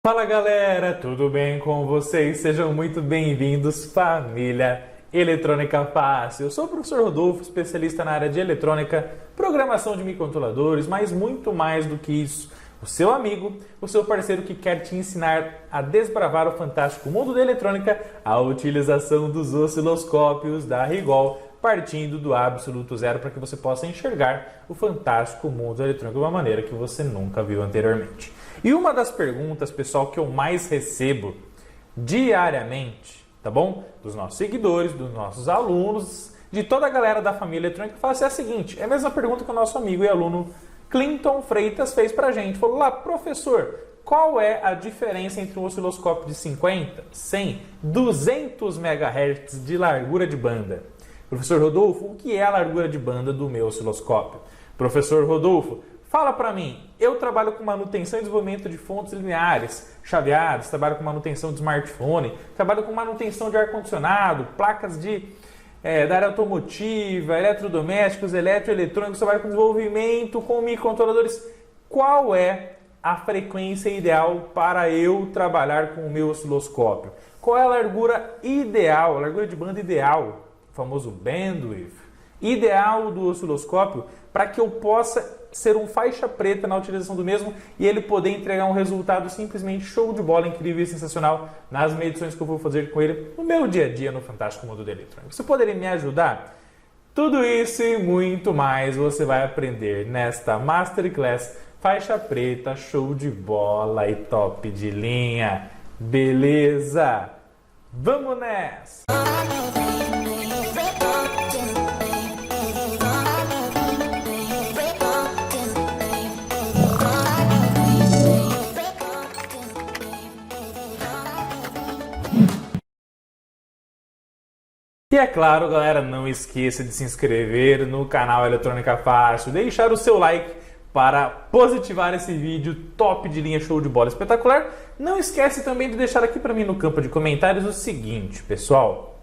Fala galera, tudo bem com vocês? Sejam muito bem-vindos, família Eletrônica Fácil. Eu sou o professor Rodolfo, especialista na área de eletrônica, programação de microcontroladores, mas muito mais do que isso. O seu amigo, o seu parceiro que quer te ensinar a desbravar o fantástico mundo da eletrônica, a utilização dos osciloscópios da Rigol, partindo do absoluto zero para que você possa enxergar o fantástico mundo da eletrônica de uma maneira que você nunca viu anteriormente. E uma das perguntas, pessoal, que eu mais recebo diariamente, tá bom? Dos nossos seguidores, dos nossos alunos, de toda a galera da família eletrônica, é a seguinte, é a mesma pergunta que o nosso amigo e aluno Clinton Freitas fez pra gente. Falou lá, professor, qual é a diferença entre um osciloscópio de 50, 100, 200 MHz de largura de banda? Professor Rodolfo, o que é a largura de banda do meu osciloscópio? Professor Rodolfo, fala para mim, eu trabalho com manutenção e desenvolvimento de fontes lineares, chaveadas, trabalho com manutenção de smartphone, trabalho com manutenção de ar-condicionado, placas da área automotiva, eletrodomésticos, eletroeletrônicos, trabalho com desenvolvimento, com microcontroladores. Qual é a frequência ideal para eu trabalhar com o meu osciloscópio? Qual é a largura ideal, a largura de banda ideal? O famoso bandwidth, ideal do osciloscópio para que eu possa ser um faixa preta na utilização do mesmo e ele poder entregar um resultado simplesmente show de bola, incrível e sensacional nas medições que eu vou fazer com ele no meu dia a dia no fantástico mundo da eletrônica. Você poderia me ajudar? Tudo isso e muito mais você vai aprender nesta Masterclass faixa preta, show de bola e top de linha. Beleza? Vamos nessa! E é claro, galera, não esqueça de se inscrever no canal Eletrônica Fácil, deixar o seu like para positivar esse vídeo top de linha, show de bola, espetacular. Não esquece também de deixar aqui para mim no campo de comentários o seguinte, pessoal.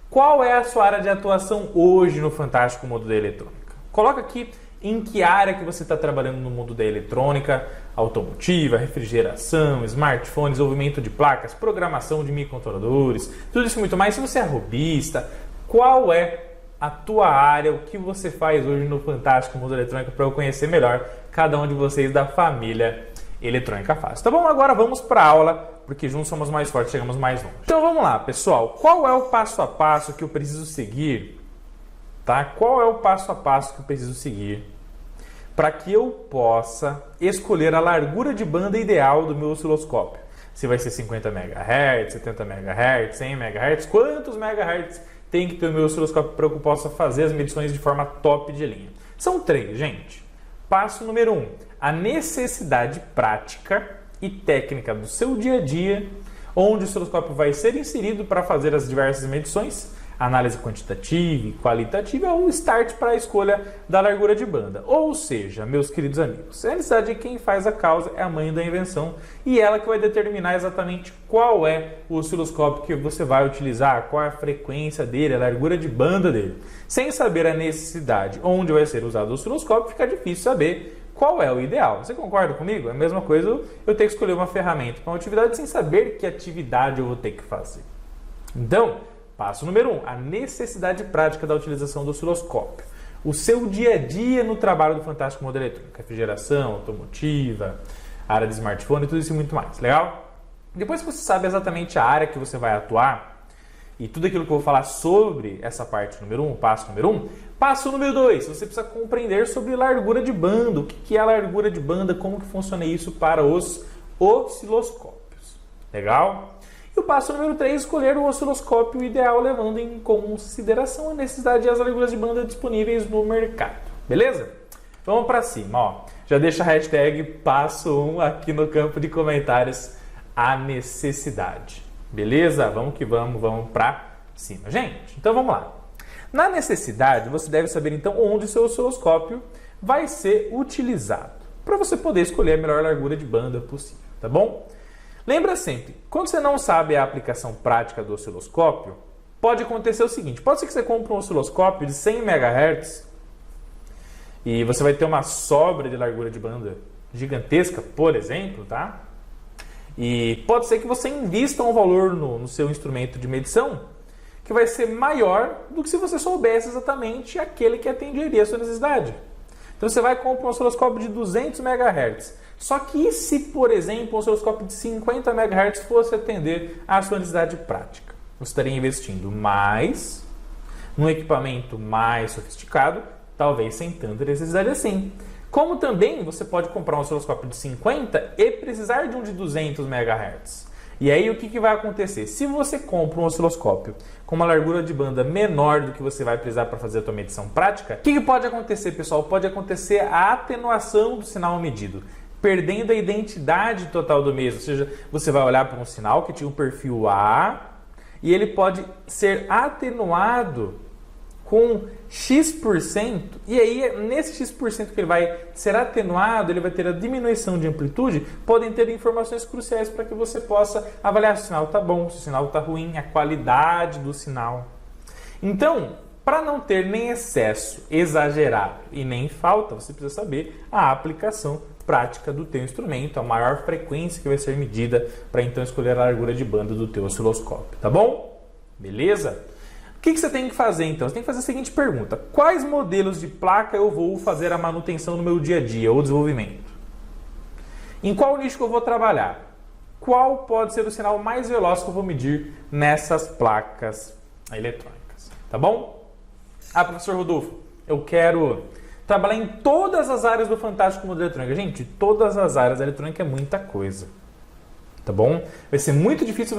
Qual é a sua área de atuação hoje no fantástico mundo da eletrônica? Coloca aqui em que área que você está trabalhando no mundo da eletrônica, automotiva, refrigeração, smartphone, desenvolvimento de placas, programação de microcontroladores, tudo isso e muito mais. Se você é robista, qual é a tua área, o que você faz hoje no fantástico mundo da eletrônica para eu conhecer melhor cada um de vocês da família Eletrônica Fácil. Tá bom? Agora vamos para a aula, porque juntos somos mais fortes, chegamos mais longe. Então vamos lá, pessoal. Qual é o passo a passo que eu preciso seguir? Tá? Qual é o passo a passo que eu preciso seguir para que eu possa escolher a largura de banda ideal do meu osciloscópio? Se vai ser 50 MHz, 70 MHz, 100 MHz, quantos MHz tem que ter o meu osciloscópio para que eu possa fazer as medições de forma top de linha? São 3, gente. Passo número 1, a necessidade prática e técnica do seu dia a dia, onde o osciloscópio vai ser inserido para fazer as diversas medições, análise quantitativa e qualitativa é o start para a escolha da largura de banda. Ou seja, meus queridos amigos, a necessidade de quem faz a causa é a mãe da invenção e ela que vai determinar exatamente qual é o osciloscópio que você vai utilizar, qual é a frequência dele, a largura de banda dele. Sem saber a necessidade onde vai ser usado o osciloscópio, fica difícil saber qual é o ideal. Você concorda comigo? É a mesma coisa eu ter que escolher uma ferramenta para uma atividade sem saber que atividade eu vou ter que fazer. Então, passo número 1, a necessidade prática da utilização do osciloscópio. O seu dia a dia no trabalho do fantástico mundo eletrônico, refrigeração, automotiva, área de smartphone, tudo isso e muito mais. Legal? Depois que você sabe exatamente a área que você vai atuar e tudo aquilo que eu vou falar sobre essa parte número 1, passo número 1, passo número 2, você precisa compreender sobre largura de banda, o que é a largura de banda, como que funciona isso para os osciloscópios. Legal? E o passo número 3, escolher o osciloscópio ideal, levando em consideração a necessidade e as larguras de banda disponíveis no mercado. Beleza? Vamos para cima, ó. Já deixa a hashtag passo 1 aqui no campo de comentários, a necessidade. Beleza? Vamos que vamos para cima, gente. Então vamos lá. Na necessidade, você deve saber então onde o seu osciloscópio vai ser utilizado, para você poder escolher a melhor largura de banda possível, tá bom? Lembra sempre, quando você não sabe a aplicação prática do osciloscópio, pode acontecer o seguinte, pode ser que você compre um osciloscópio de 100 MHz e você vai ter uma sobra de largura de banda gigantesca, por exemplo, tá? E pode ser que você invista um valor no seu instrumento de medição que vai ser maior do que se você soubesse exatamente aquele que atenderia a sua necessidade. Então você vai comprar um osciloscópio de 200 MHz. Só que e se, por exemplo, um osciloscópio de 50 MHz fosse atender à sua necessidade prática? Você estaria investindo mais num equipamento mais sofisticado, talvez sem tanta necessidade assim. Como também você pode comprar um osciloscópio de 50 e precisar de um de 200 MHz. E aí o que vai acontecer? Se você compra um osciloscópio com uma largura de banda menor do que você vai precisar para fazer a sua medição prática, o que pode acontecer, pessoal? Pode acontecer a atenuação do sinal medido, perdendo a identidade total do mesmo. Ou seja, você vai olhar para um sinal que tinha um perfil A e ele pode ser atenuado com X%, e aí nesse X% que ele vai ser atenuado, ele vai ter a diminuição de amplitude, podem ter informações cruciais para que você possa avaliar se o sinal está bom, se o sinal está ruim, a qualidade do sinal. Então, para não ter nem excesso exagerado e nem falta, você precisa saber a aplicação prática do teu instrumento, a maior frequência que vai ser medida para então escolher a largura de banda do teu osciloscópio, tá bom? Beleza? O que você tem que fazer então? Você tem que fazer a seguinte pergunta: quais modelos de placa eu vou fazer a manutenção no meu dia a dia ou desenvolvimento? Em qual nicho que eu vou trabalhar? Qual pode ser o sinal mais veloz que eu vou medir nessas placas eletrônicas? Tá bom? Ah, professor Rodolfo, eu quero trabalhar em todas as áreas do fantástico mundo eletrônica. Gente, todas as áreas da eletrônica é muita coisa. Tá bom? Vai ser muito difícil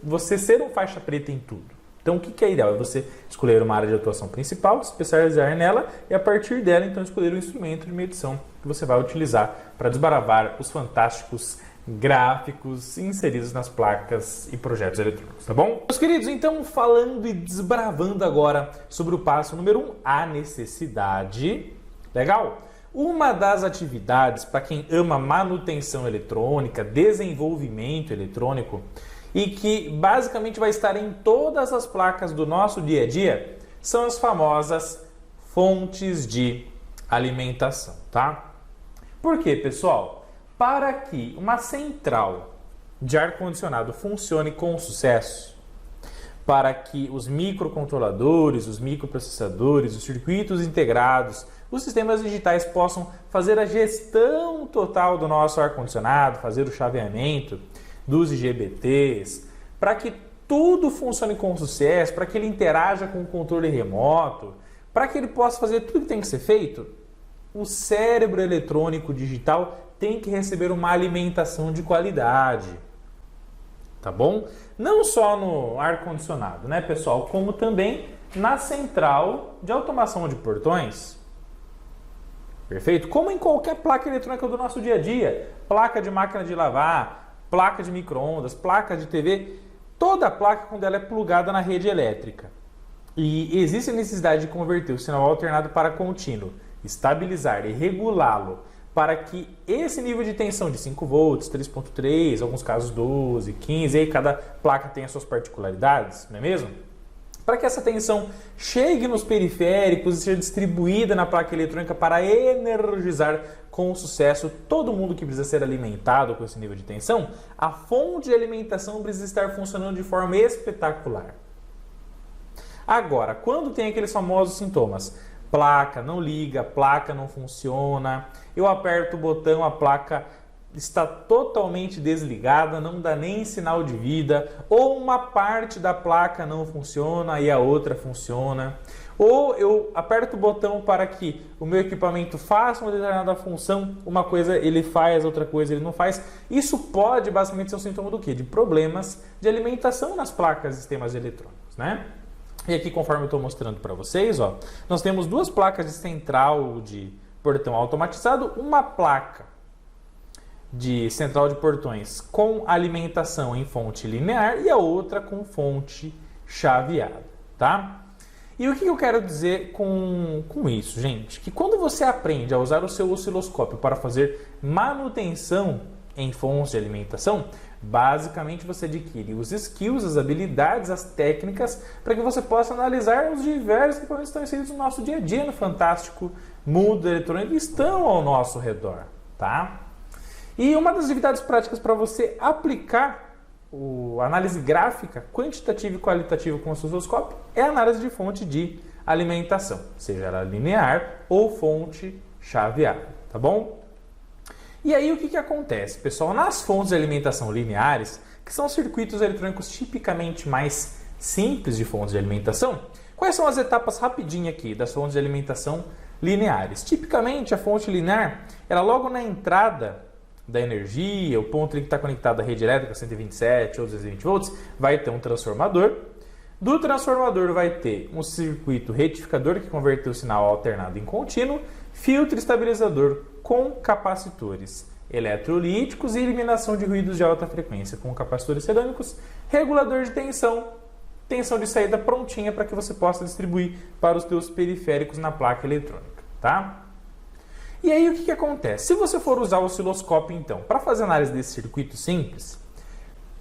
você ser um faixa preta em tudo. Então, o que é ideal? É você escolher uma área de atuação principal, especializar nela e, a partir dela, então, escolher o instrumento de medição que você vai utilizar para desbravar os fantásticos gráficos inseridos nas placas e projetos eletrônicos, tá bom? Meus queridos, então, falando e desbravando agora sobre o passo número 1, a necessidade. Legal? Uma das atividades para quem ama manutenção eletrônica, desenvolvimento eletrônico, e que basicamente vai estar em todas as placas do nosso dia a dia, são as famosas fontes de alimentação, tá? Por quê, pessoal? Para que uma central de ar-condicionado funcione com sucesso, para que os microcontroladores, os microprocessadores, os circuitos integrados, os sistemas digitais possam fazer a gestão total do nosso ar-condicionado, fazer o chaveamento dos IGBTs, para que tudo funcione com sucesso, para que ele interaja com o controle remoto, para que ele possa fazer tudo que tem que ser feito, o cérebro eletrônico digital tem que receber uma alimentação de qualidade. Tá bom? Não só no ar-condicionado, né, pessoal? Como também na central de automação de portões. Perfeito? Como em qualquer placa eletrônica do nosso dia a dia. Placa de máquina de lavar, placa de micro-ondas, placa de TV, toda a placa quando ela é plugada na rede elétrica. E existe a necessidade de converter o sinal alternado para contínuo, estabilizar e regulá-lo para que esse nível de tensão de 5 volts, 3.3, alguns casos 12, 15, aí cada placa tem as suas particularidades, não é mesmo? Para que essa tensão chegue nos periféricos e seja distribuída na placa eletrônica para energizar com sucesso todo mundo que precisa ser alimentado com esse nível de tensão, a fonte de alimentação precisa estar funcionando de forma espetacular. Agora, quando tem aqueles famosos sintomas, placa não liga, placa não funciona, eu aperto o botão, a placa está totalmente desligada, não dá nem sinal de vida, ou uma parte da placa não funciona e a outra funciona, ou eu aperto o botão para que o meu equipamento faça uma determinada função, uma coisa ele faz, outra coisa ele não faz. Isso pode basicamente ser um sintoma do quê? De problemas de alimentação nas placas e sistemas eletrônicos, né? E aqui, conforme eu estou mostrando para vocês, ó, nós temos duas placas de central de portão automatizado, uma placa de central de portões com alimentação em fonte linear e a outra com fonte chaveada, tá? E o que eu quero dizer com isso, gente? Que quando você aprende a usar o seu osciloscópio para fazer manutenção em fontes de alimentação, basicamente você adquire os skills, as habilidades, as técnicas para que você possa analisar os diversos equipamentos que estão inseridos no nosso dia a dia no fantástico mundo eletrônico que estão ao nosso redor, tá? E uma das atividades práticas para você aplicar a análise gráfica, quantitativa e qualitativa com o osciloscópio é a análise de fonte de alimentação, seja ela linear ou fonte chaveada, tá bom? E aí o que acontece, pessoal? Nas fontes de alimentação lineares, que são circuitos eletrônicos tipicamente mais simples de fontes de alimentação, quais são as etapas rapidinho aqui das fontes de alimentação lineares? Tipicamente a fonte linear, ela logo na entrada da energia, o ponto em que está conectado à rede elétrica, 127 ou 220 volts, vai ter um transformador. Do transformador vai ter um circuito retificador que converte o sinal alternado em contínuo, filtro estabilizador com capacitores eletrolíticos e eliminação de ruídos de alta frequência com capacitores cerâmicos, regulador de tensão, tensão de saída prontinha para que você possa distribuir para os seus periféricos na placa eletrônica, tá? E aí o que acontece? Se você for usar o osciloscópio então, para fazer análise desse circuito simples,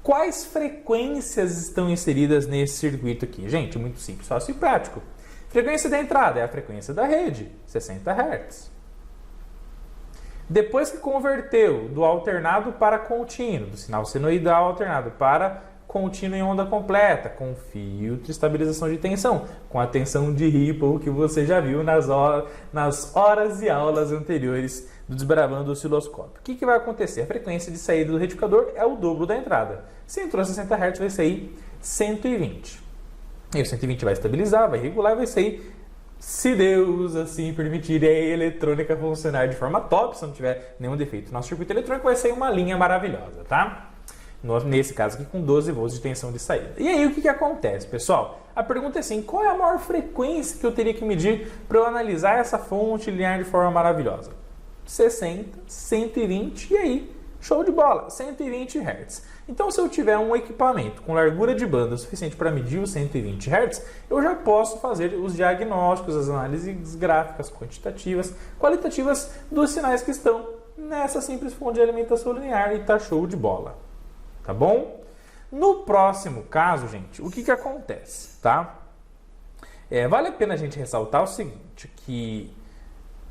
quais frequências estão inseridas nesse circuito aqui? Gente, muito simples, fácil e prático. Frequência da entrada é a frequência da rede, 60 Hz. Depois que converteu do alternado para contínuo, do sinal senoidal alternado para contínuo em onda completa, com filtro e estabilização de tensão, com a tensão de Ripple que você já viu nas horas e aulas anteriores do Desbravando o Osciloscópio. O que vai acontecer? A frequência de saída do retificador é o dobro da entrada. Se entrou a 60 Hz, vai sair 120. E o 120 vai estabilizar, vai regular e vai sair, se Deus assim permitir, a eletrônica funcionar de forma top, se não tiver nenhum defeito no nosso circuito eletrônico, vai sair uma linha maravilhosa, tá? Nesse caso aqui com 12 volts de tensão de saída. E aí o que acontece, pessoal? A pergunta é assim, qual é a maior frequência que eu teria que medir para eu analisar essa fonte linear de forma maravilhosa? 60, 120 e aí, show de bola, 120 Hz. Então se eu tiver um equipamento com largura de banda suficiente para medir os 120 Hz, eu já posso fazer os diagnósticos, as análises gráficas, quantitativas, qualitativas dos sinais que estão nessa simples fonte de alimentação linear e tá show de bola. Tá bom? No próximo caso, gente, o que acontece, tá? Vale a pena a gente ressaltar o seguinte, que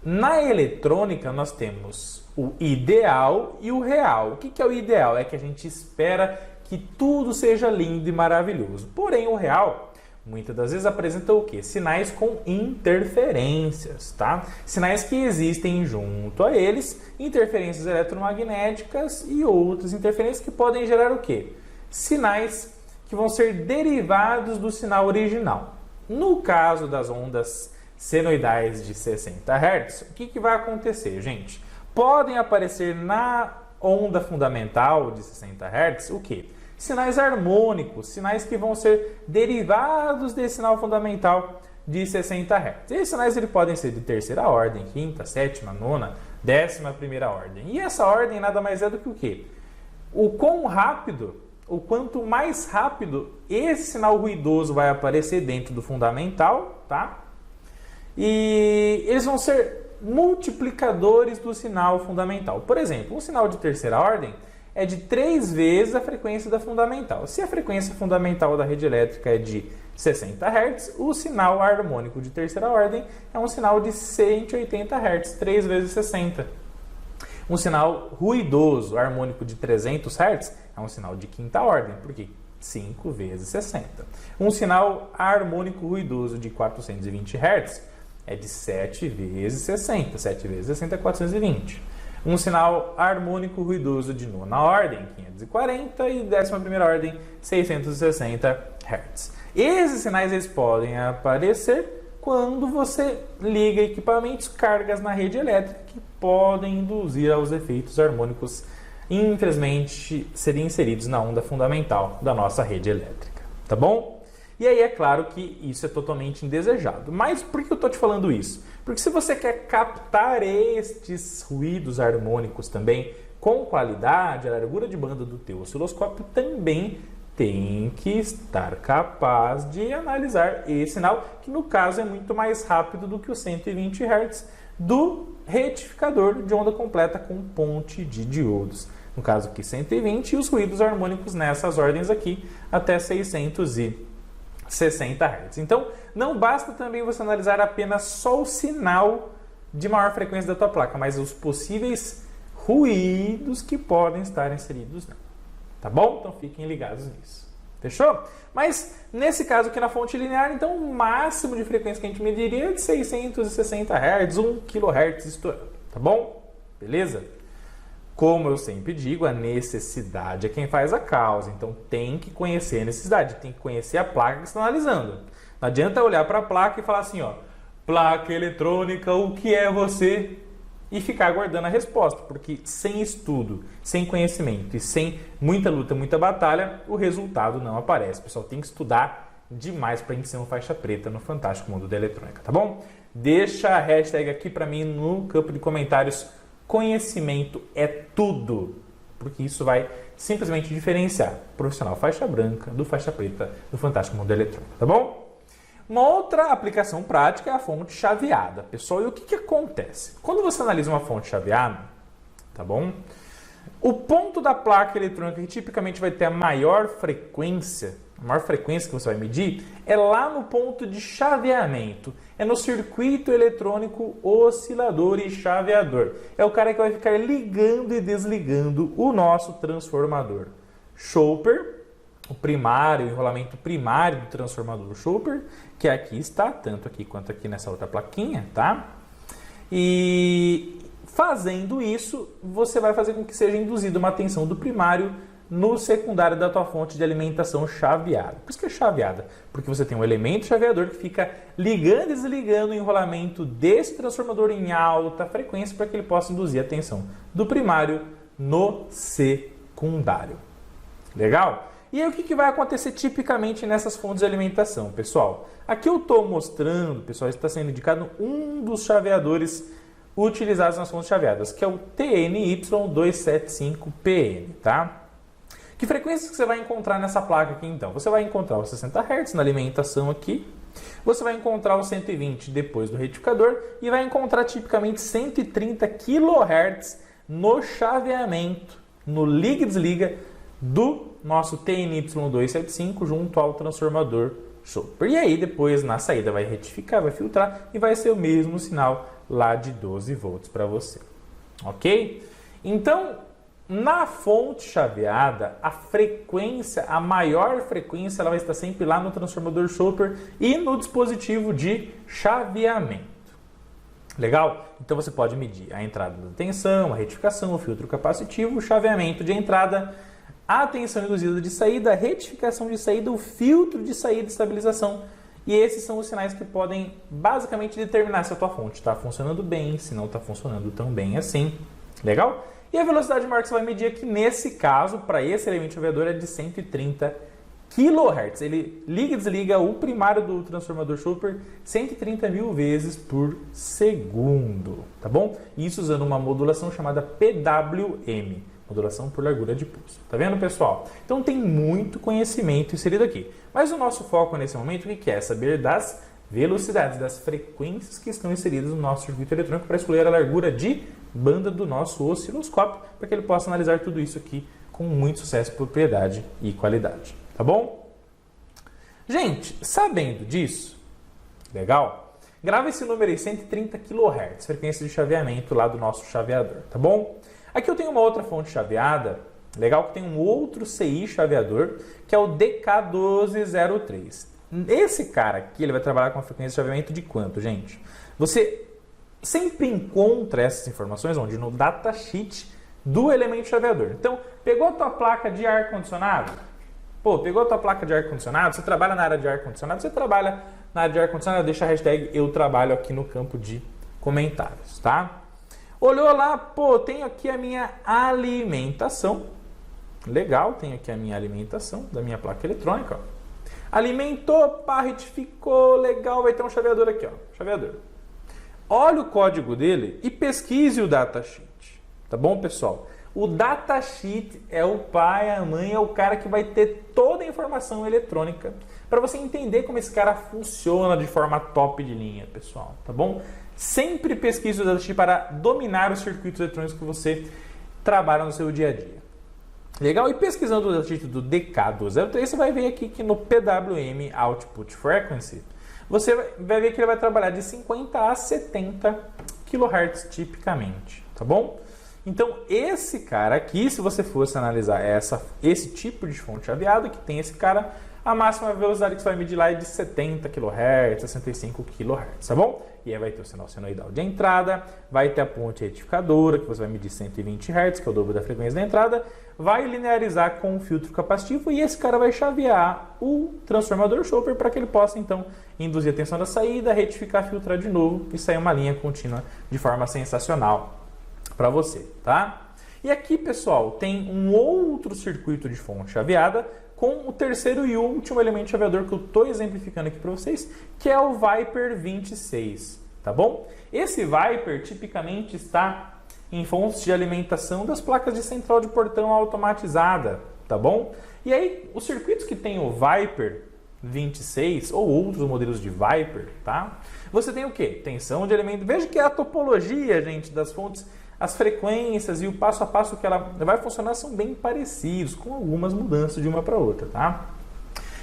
na eletrônica nós temos o ideal e o real. O que é o ideal? É que a gente espera que tudo seja lindo e maravilhoso. Porém, o real, muitas das vezes, apresenta o quê? Sinais com interferências, tá? Sinais que existem junto a eles, interferências eletromagnéticas e outras interferências que podem gerar o quê? Sinais que vão ser derivados do sinal original. No caso das ondas senoidais de 60 Hz, o que vai acontecer, gente? Podem aparecer na onda fundamental de 60 Hz o quê? Sinais harmônicos, sinais que vão ser derivados desse sinal fundamental de 60 Hz. Esses sinais podem ser de terceira ordem, quinta, sétima, nona, 11ª ordem. E essa ordem nada mais é do que o quê? O quão rápido, o quanto mais rápido esse sinal ruidoso vai aparecer dentro do fundamental, tá? E eles vão ser multiplicadores do sinal fundamental. Por exemplo, um sinal de terceira ordem é de 3 vezes a frequência da fundamental. Se a frequência fundamental da rede elétrica é de 60 Hz, o sinal harmônico de terceira ordem é um sinal de 180 Hz, 3 vezes 60. Um sinal ruidoso harmônico de 300 Hz é um sinal de quinta ordem, porque 5 vezes 60. Um sinal harmônico ruidoso de 420 Hz é de 7 vezes 60. 7 vezes 60 é 420. Um sinal harmônico ruidoso de nona ordem, 540, e 11ª ordem, 660 Hz. Esses sinais eles podem aparecer quando você liga equipamentos, cargas na rede elétrica que podem induzir aos efeitos harmônicos, infelizmente, serem inseridos na onda fundamental da nossa rede elétrica. Tá bom? E aí é claro que isso é totalmente indesejado. Mas por que eu estou te falando isso? Porque se você quer captar estes ruídos harmônicos também com qualidade, a largura de banda do teu osciloscópio também tem que estar capaz de analisar esse sinal, que no caso é muito mais rápido do que os 120 Hz do retificador de onda completa com ponte de diodos. No caso aqui 120 e os ruídos harmônicos nessas ordens aqui até 660 Hz. Então, não basta também você analisar apenas só o sinal de maior frequência da tua placa, mas os possíveis ruídos que podem estar inseridos nela. Tá bom? Então fiquem ligados nisso. Fechou? Mas nesse caso aqui na fonte linear, então o máximo de frequência que a gente mediria é de 660 Hz, 1 kHz estourando. Tá bom? Beleza? Como eu sempre digo, a necessidade é quem faz a causa. Então tem que conhecer a necessidade, tem que conhecer a placa que você está analisando. Não adianta olhar para a placa e falar assim, ó, placa eletrônica, o que é você? E ficar aguardando a resposta, porque sem estudo, sem conhecimento e sem muita luta, muita batalha, o resultado não aparece. Pessoal, tem que estudar demais para a gente ser um faixa preta no fantástico mundo da eletrônica, tá bom? Deixa a hashtag aqui para mim no campo de comentários. Conhecimento é tudo, porque isso vai simplesmente diferenciar o profissional faixa branca do faixa preta do fantástico mundo da eletrônica, tá bom? Uma outra aplicação prática é a fonte chaveada, pessoal. E o que acontece? Quando você analisa uma fonte chaveada, tá bom? O ponto da placa eletrônica que tipicamente vai ter a maior frequência que você vai medir, é lá no ponto de chaveamento. É no circuito eletrônico oscilador e chaveador. É o cara que vai ficar ligando e desligando o nosso transformador Chopper, o primário, o enrolamento primário do transformador Chopper, que aqui está, tanto aqui quanto aqui nessa outra plaquinha, tá? E fazendo isso, você vai fazer com que seja induzida uma tensão do primário no secundário da tua fonte de alimentação chaveada. Por isso que é chaveada, porque você tem um elemento chaveador que fica ligando e desligando o enrolamento desse transformador em alta frequência para que ele possa induzir a tensão do primário no secundário. Legal? E aí o que vai acontecer tipicamente nessas fontes de alimentação, pessoal? Aqui eu estou mostrando, pessoal, está sendo indicado um dos chaveadores utilizados nas fontes chaveadas, que é o TNY275PN, tá? Que frequências que você vai encontrar nessa placa aqui, então? Você vai encontrar os 60 Hz na alimentação aqui, você vai encontrar os 120 depois do retificador e vai encontrar tipicamente 130 kHz no chaveamento, no liga e desliga do nosso TNY275 junto ao transformador Chopper. E aí depois na saída vai retificar, vai filtrar e vai ser o mesmo sinal lá de 12 volts para você. Ok? Então, na fonte chaveada, a frequência, a maior frequência, ela vai estar sempre lá no transformador Chopper e no dispositivo de chaveamento. Legal? Então você pode medir a entrada da tensão, a retificação, o filtro capacitivo, o chaveamento de entrada, a tensão induzida de saída, a retificação de saída, o filtro de saída e estabilização. E esses são os sinais que podem basicamente determinar se a tua fonte está funcionando bem, se não está funcionando tão bem assim. Legal? E a velocidade maior que você vai medir aqui, nesse caso, para esse elemento chaveador, é de 130 kHz. Ele liga e desliga o primário do transformador Chopper 130 mil vezes por segundo, tá bom? Isso usando uma modulação chamada PWM, modulação por largura de pulso. Tá vendo, pessoal? Então tem muito conhecimento inserido aqui. Mas o nosso foco nesse momento, o que é? Saber das velocidades, das frequências que estão inseridas no nosso circuito eletrônico para escolher a largura de banda do nosso osciloscópio, para que ele possa analisar tudo isso aqui com muito sucesso, propriedade e qualidade. Tá bom? Gente, sabendo disso, legal? Grava esse número aí, 130 kHz, frequência de chaveamento lá do nosso chaveador, tá bom? Aqui eu tenho uma outra fonte chaveada, legal, que tem um outro CI chaveador, que é o DK1203. Esse cara aqui, ele vai trabalhar com a frequência de chaveamento de quanto, gente? Você sempre encontra essas informações onde? No datasheet do elemento chaveador. Então, pegou a tua placa de ar-condicionado? Pô, pegou a tua placa de ar-condicionado? Você trabalha na área de ar-condicionado? Você trabalha na área de ar-condicionado? Deixa a hashtag eu trabalho aqui no campo de comentários, tá? Olhou lá, pô, tenho aqui a minha alimentação. Legal, tenho aqui a minha alimentação da minha placa eletrônica, ó. Alimentou, pá, retificou, legal, vai ter um chaveador aqui, ó, chaveador. Olha o código dele e pesquise o datasheet, tá bom, pessoal? O datasheet é o pai, a mãe, é o cara que vai ter toda a informação eletrônica para você entender como esse cara funciona de forma top de linha, pessoal, tá bom? Sempre pesquise o datasheet para dominar os circuitos eletrônicos que você trabalha no seu dia a dia. Legal? E pesquisando o datasheet do DK1203, você vai ver aqui que no PWM Output Frequency, você vai ver que ele vai trabalhar de 50 a 70 kHz tipicamente, tá bom? Então, esse cara aqui, se você fosse analisar esse tipo de fonte chaveada, que tem esse cara, a máxima velocidade que você vai medir lá é de 70 kHz, 65 kHz, tá bom? E aí vai ter o sinal senoidal de entrada, vai ter a ponte retificadora, que você vai medir 120 Hz, que é o dobro da frequência da entrada, vai linearizar com o filtro capacitivo e esse cara vai chavear o transformador chopper para que ele possa, então, induzir a tensão da saída, retificar, filtrar de novo e sair uma linha contínua de forma sensacional para você, tá? E aqui, pessoal, tem um outro circuito de fonte chaveada com o terceiro e último elemento chaveador que eu estou exemplificando aqui para vocês, que é o Viper 26, tá bom? Esse Viper tipicamente está em fontes de alimentação das placas de central de portão automatizada, tá bom? E aí, os circuitos que tem o Viper 26 ou outros modelos de Viper, tá? Você tem o quê? Tensão de elemento. Veja que a topologia, gente, das fontes, as frequências e o passo a passo que ela vai funcionar são bem parecidos, com algumas mudanças de uma para outra, tá?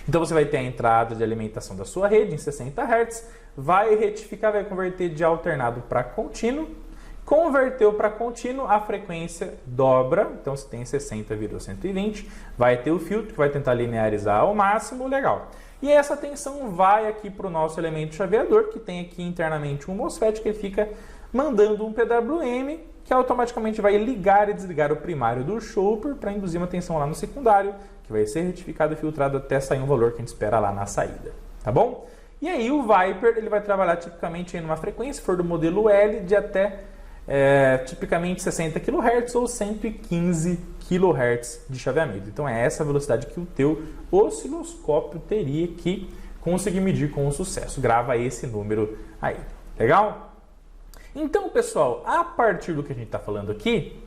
Então você vai ter a entrada de alimentação da sua rede em 60 Hz, vai retificar, vai converter de alternado para contínuo, converteu para contínuo, a frequência dobra, então se tem 60 virou 120, vai ter o filtro que vai tentar linearizar ao máximo, legal. E essa tensão vai aqui para o nosso elemento chaveador, que tem aqui internamente um MOSFET que fica mandando um PWM, que automaticamente vai ligar e desligar o primário do chopper para induzir uma tensão lá no secundário, que vai ser retificado e filtrado até sair um valor que a gente espera lá na saída, tá bom? E aí o Viper ele vai trabalhar tipicamente em uma frequência, se for do modelo L, de até tipicamente 60 kHz ou 115 kHz de chaveamento. Então é essa velocidade que o teu osciloscópio teria que conseguir medir com sucesso. Grava esse número aí, legal? Então, pessoal, a partir do que a gente está falando aqui,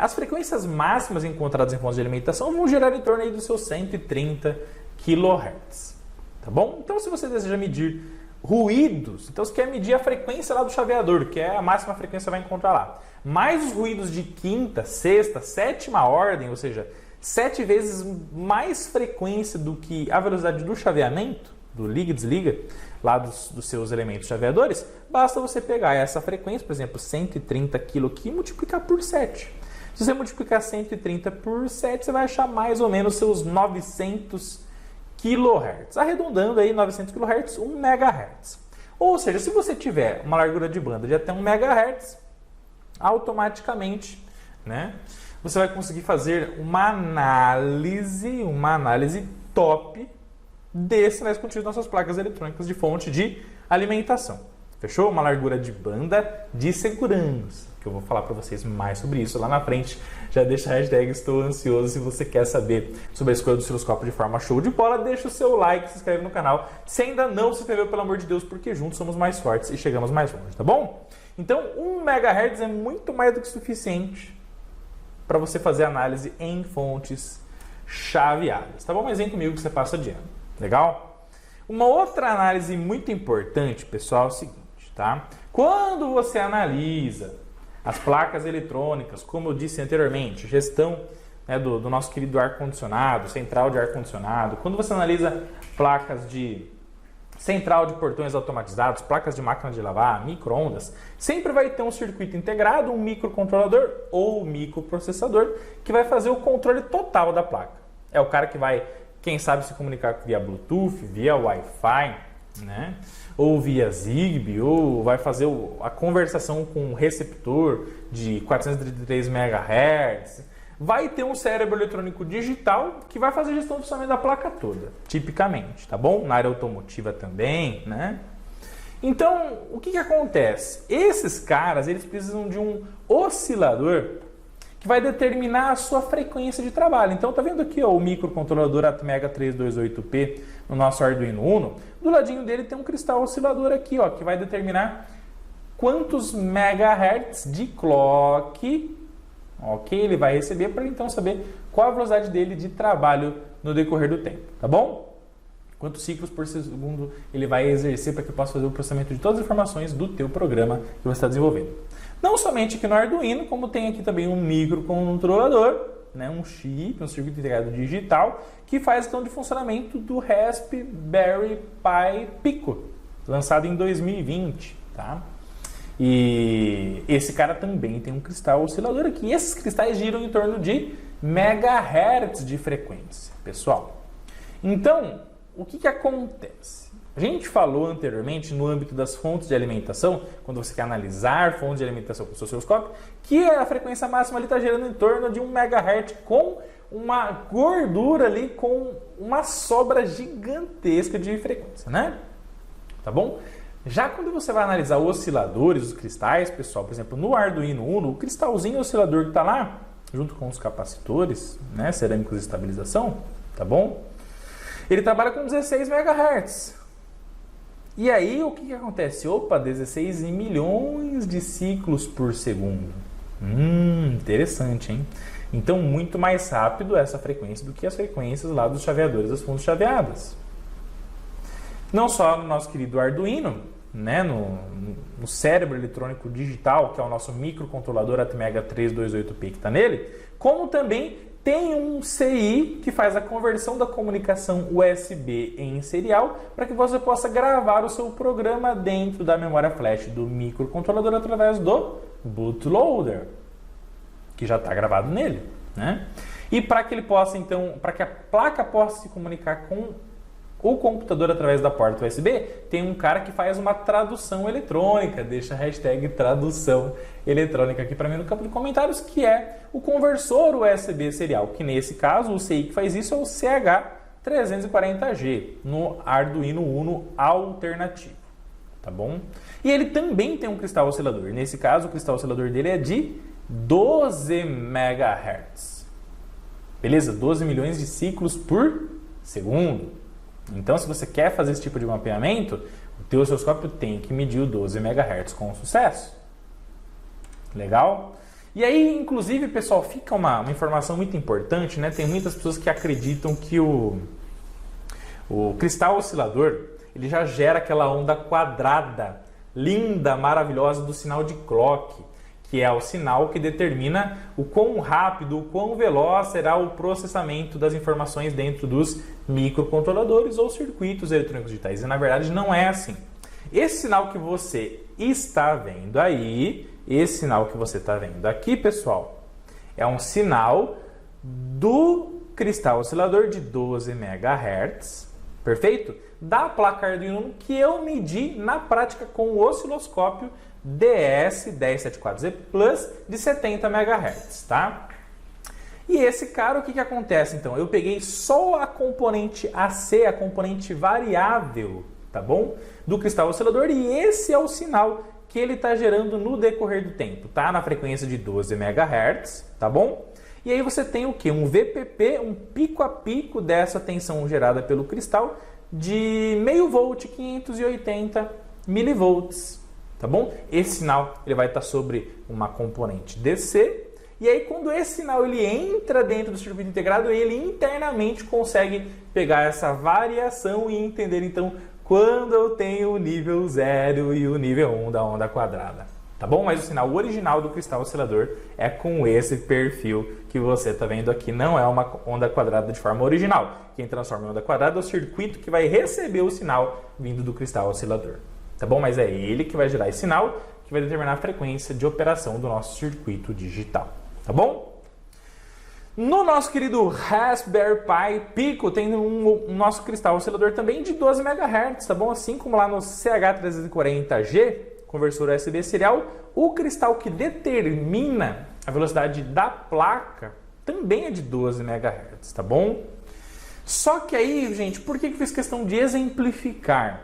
as frequências máximas encontradas em fontes de alimentação vão gerar em torno aí dos seus 130 kHz, tá bom? Então, se você deseja medir ruídos, então você quer medir a frequência lá do chaveador, que é a máxima frequência que você vai encontrar lá, mais os ruídos de quinta, sexta, sétima ordem, ou seja, 7 vezes mais frequência do que a velocidade do chaveamento, do liga e desliga, lá dos seus elementos chaveadores, basta você pegar essa frequência, por exemplo, 130 kHz, e multiplicar por 7. Se você multiplicar 130 por 7, você vai achar mais ou menos seus 900 kHz. Arredondando aí, 900 kHz, 1 MHz. Ou seja, se você tiver uma largura de banda de até 1 MHz, automaticamente, né, você vai conseguir fazer uma análise top desses sinais contidos nas suas placas eletrônicas de fonte de alimentação. Fechou? Uma largura de banda de segurança, que eu vou falar para vocês mais sobre isso lá na frente. Já deixa a hashtag estou ansioso. Se você quer saber sobre a escolha do osciloscópio de forma show de bola, deixa o seu like, se inscreve no canal. Se ainda não se inscreveu, pelo amor de Deus, porque juntos somos mais fortes e chegamos mais longe, tá bom? Então, 1 MHz é muito mais do que suficiente para você fazer análise em fontes chaveadas, tá bom? Mas vem comigo que você passa de ano. Legal? Uma outra análise muito importante, pessoal, é o seguinte, tá? Quando você analisa as placas eletrônicas, como eu disse anteriormente, gestão, né, do nosso querido ar-condicionado, central de ar-condicionado, quando você analisa placas de central de portões automatizados, placas de máquina de lavar, micro-ondas, sempre vai ter um circuito integrado, um microcontrolador ou microprocessador que vai fazer o controle total da placa. É o cara que vai, quem sabe, se comunicar via Bluetooth, via Wi-Fi, né? Ou via Zigbee, ou vai fazer a conversação com um receptor de 433 MHz. Vai ter um cérebro eletrônico digital que vai fazer a gestão do funcionamento da placa toda, tipicamente, tá bom? Na área automotiva também, né? Então, o que acontece? Esses caras, eles precisam de um oscilador que vai determinar a sua frequência de trabalho. Então, tá vendo aqui ó, o microcontrolador Atmega 328P no nosso Arduino Uno? Do ladinho dele tem um cristal oscilador aqui, ó, que vai determinar quantos megahertz de clock, ok, ele vai receber para então saber qual a velocidade dele de trabalho no decorrer do tempo, tá bom? Quantos ciclos por segundo ele vai exercer para que eu possa fazer o processamento de todas as informações do teu programa que você está desenvolvendo. Não somente aqui no Arduino, como tem aqui também um microcontrolador, né, um chip, um circuito integrado digital, que faz a gestão de funcionamento do Raspberry Pi Pico, lançado em 2020. Tá? E esse cara também tem um cristal oscilador aqui. E esses cristais giram em torno de megahertz de frequência, pessoal. Então, o que acontece? A gente falou anteriormente no âmbito das fontes de alimentação, quando você quer analisar fontes de alimentação com o seu osciloscópio, que a frequência máxima ali está girando em torno de 1 MHz com uma gordura ali, com uma sobra gigantesca de frequência, né? Tá bom? Já quando você vai analisar os osciladores, os cristais, pessoal, por exemplo, no Arduino Uno, o cristalzinho oscilador que está lá, junto com os capacitores, né, cerâmicos de estabilização, tá bom? Ele trabalha com 16 MHz. E aí, o que acontece? Opa, 16 milhões de ciclos por segundo. Interessante, hein? Então, muito mais rápido essa frequência do que as frequências lá dos chaveadores das fontes chaveadas. Não só no nosso querido Arduino, né, no cérebro eletrônico digital, que é o nosso microcontrolador Atmega 328P que está nele, como também tem um CI que faz a conversão da comunicação USB em serial para que você possa gravar o seu programa dentro da memória flash do microcontrolador através do bootloader, que já está gravado nele, né? E para que ele possa, então, para que a placa possa se comunicar com o computador através da porta USB, tem um cara que faz uma tradução eletrônica, deixa a hashtag tradução eletrônica aqui para mim no campo de comentários, que é o conversor USB serial, que nesse caso o CI que faz isso é o CH340G, no Arduino Uno alternativo, tá bom? E ele também tem um cristal oscilador, nesse caso o cristal oscilador dele é de 12 MHz, beleza? 12 milhões de ciclos por segundo. Então, se você quer fazer esse tipo de mapeamento, o teu osciloscópio tem que medir o 12 MHz com sucesso. Legal? E aí, inclusive, pessoal, fica uma informação muito importante, né? Tem muitas pessoas que acreditam que o cristal oscilador, ele já gera aquela onda quadrada, linda, maravilhosa do sinal de clock, que é o sinal que determina o quão rápido, o quão veloz será o processamento das informações dentro dos microcontroladores ou circuitos eletrônicos digitais. E na verdade não é assim. Esse sinal que você está vendo aí, esse sinal que você está vendo aqui, pessoal, é um sinal do cristal oscilador de 12 MHz, perfeito? Da placa Arduino que eu medi na prática com o osciloscópio DS1074Z Plus de 70 MHz, tá? E esse cara, o que acontece então? Eu peguei só a componente AC, a componente variável, tá bom? Do cristal oscilador, e esse é o sinal que ele está gerando no decorrer do tempo, tá? Na frequência de 12 MHz, tá bom? E aí você tem o que? Um VPP, um pico a pico dessa tensão gerada pelo cristal de meio volt, 580 milivolts. Tá bom? Esse sinal ele vai estar sobre uma componente DC, e aí quando esse sinal ele entra dentro do circuito integrado, ele internamente consegue pegar essa variação e entender então quando eu tenho o nível 0 e o nível 1 da onda quadrada. Tá bom? Mas o sinal original do cristal oscilador é com esse perfil que você está vendo aqui, não é uma onda quadrada de forma original. Quem transforma em onda quadrada é o circuito que vai receber o sinal vindo do cristal oscilador. Tá bom? Mas é ele que vai gerar esse sinal, que vai determinar a frequência de operação do nosso circuito digital. Tá bom? No nosso querido Raspberry Pi Pico tem um nosso cristal oscilador também de 12 MHz, tá bom? Assim como lá no CH340G, conversor USB serial, o cristal que determina a velocidade da placa também é de 12 MHz, tá bom? Só que aí, gente, por que eu fiz questão de exemplificar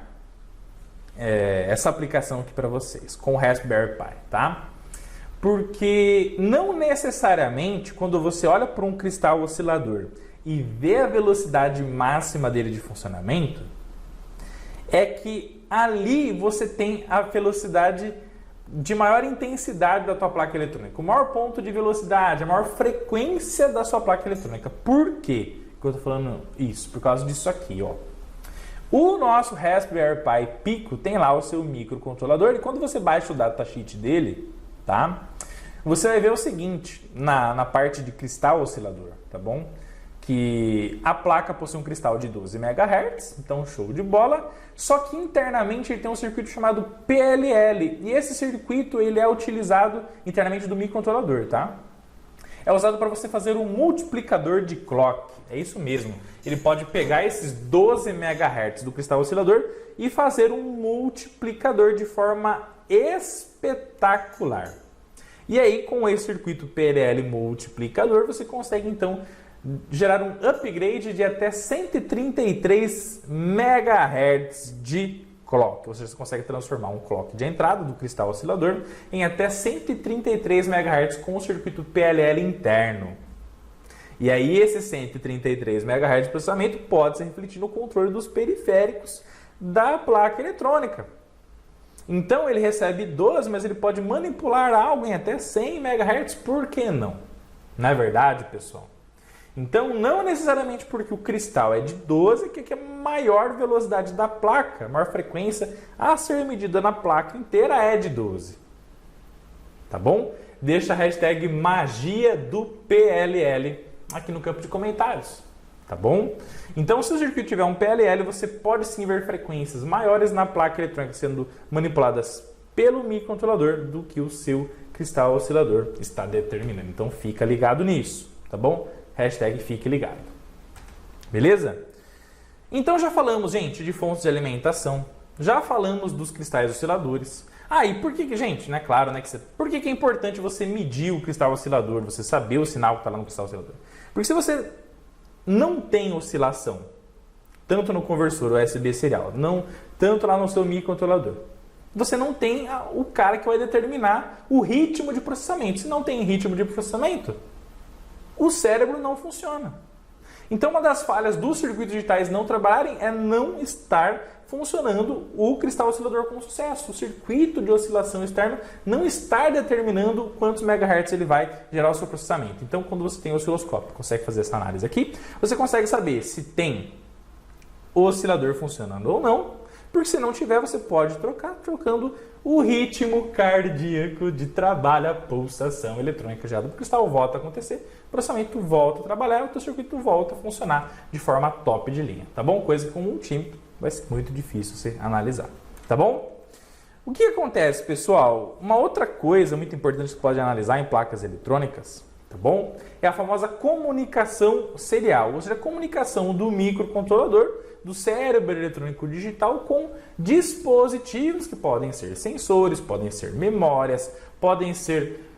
essa aplicação aqui para vocês com o Raspberry Pi, tá? Porque não necessariamente quando você olha para um cristal oscilador e vê a velocidade máxima dele de funcionamento, é que ali você tem a velocidade de maior intensidade da tua placa eletrônica, o maior ponto de velocidade, a maior frequência da sua placa eletrônica. Por quê que eu estou falando isso? Por causa disso aqui, ó. O nosso Raspberry Pi Pico tem lá o seu microcontrolador, e quando você baixa o datasheet dele, tá? Você vai ver o seguinte, na parte de cristal oscilador, tá bom? que a placa possui um cristal de 12 MHz, então show de bola, só que internamente ele tem um circuito chamado PLL, e esse circuito ele é utilizado internamente do microcontrolador, tá? É usado para você fazer um multiplicador de clock, é isso mesmo. Ele pode pegar esses 12 MHz do cristal oscilador e fazer um multiplicador de forma espetacular. E aí, com esse circuito PLL multiplicador, você consegue então gerar um upgrade de até 133 MHz de clock. Ou seja, você consegue transformar um clock de entrada do cristal oscilador em até 133 MHz com o circuito PLL interno. E aí, esse 133 MHz de processamento pode se refletir no controle dos periféricos da placa eletrônica. Então, ele recebe 12, mas ele pode manipular algo em até 100 MHz, por que não? Não é verdade, pessoal? Então, não necessariamente porque o cristal é de 12 que a maior velocidade da placa, a maior frequência a ser medida na placa inteira é de 12. Tá bom? Deixa a hashtag magia do PLL aqui no campo de comentários. Tá bom? Então, se o circuito tiver um PLL, você pode sim ver frequências maiores na placa eletrônica sendo manipuladas pelo microcontrolador do que o seu cristal oscilador está determinando. Então, fica ligado nisso, tá bom? Hashtag fique ligado. Beleza? Então, já falamos, gente, de fontes de alimentação. Já falamos dos cristais osciladores. E por que, gente, né? Claro, né? Por que é importante você medir o cristal oscilador, você saber o sinal que está lá no cristal oscilador? Porque se você não tem oscilação, tanto no conversor USB serial, não tanto lá no seu microcontrolador, você não tem o cara que vai determinar o ritmo de processamento. Se não tem ritmo de processamento, o cérebro não funciona. Então, uma das falhas dos circuitos digitais não trabalharem é não estar funcionando o cristal oscilador com sucesso. O circuito de oscilação externo não está determinando quantos megahertz ele vai gerar o seu processamento. Então, quando você tem o osciloscópio, consegue fazer essa análise aqui, você consegue saber se tem o oscilador funcionando ou não, porque se não tiver, você pode trocar, trocando o ritmo cardíaco de trabalho, a pulsação eletrônica já do cristal volta a acontecer, o processamento volta a trabalhar, o teu circuito volta a funcionar de forma top de linha, tá bom? Coisa que com um time vai ser muito difícil você analisar, tá bom? O que acontece, pessoal? Uma outra coisa muito importante que você pode analisar em placas eletrônicas, tá bom? É a famosa comunicação serial, ou seja, a comunicação do microcontrolador, do cérebro eletrônico digital com dispositivos que podem ser sensores, podem ser memórias, podem ser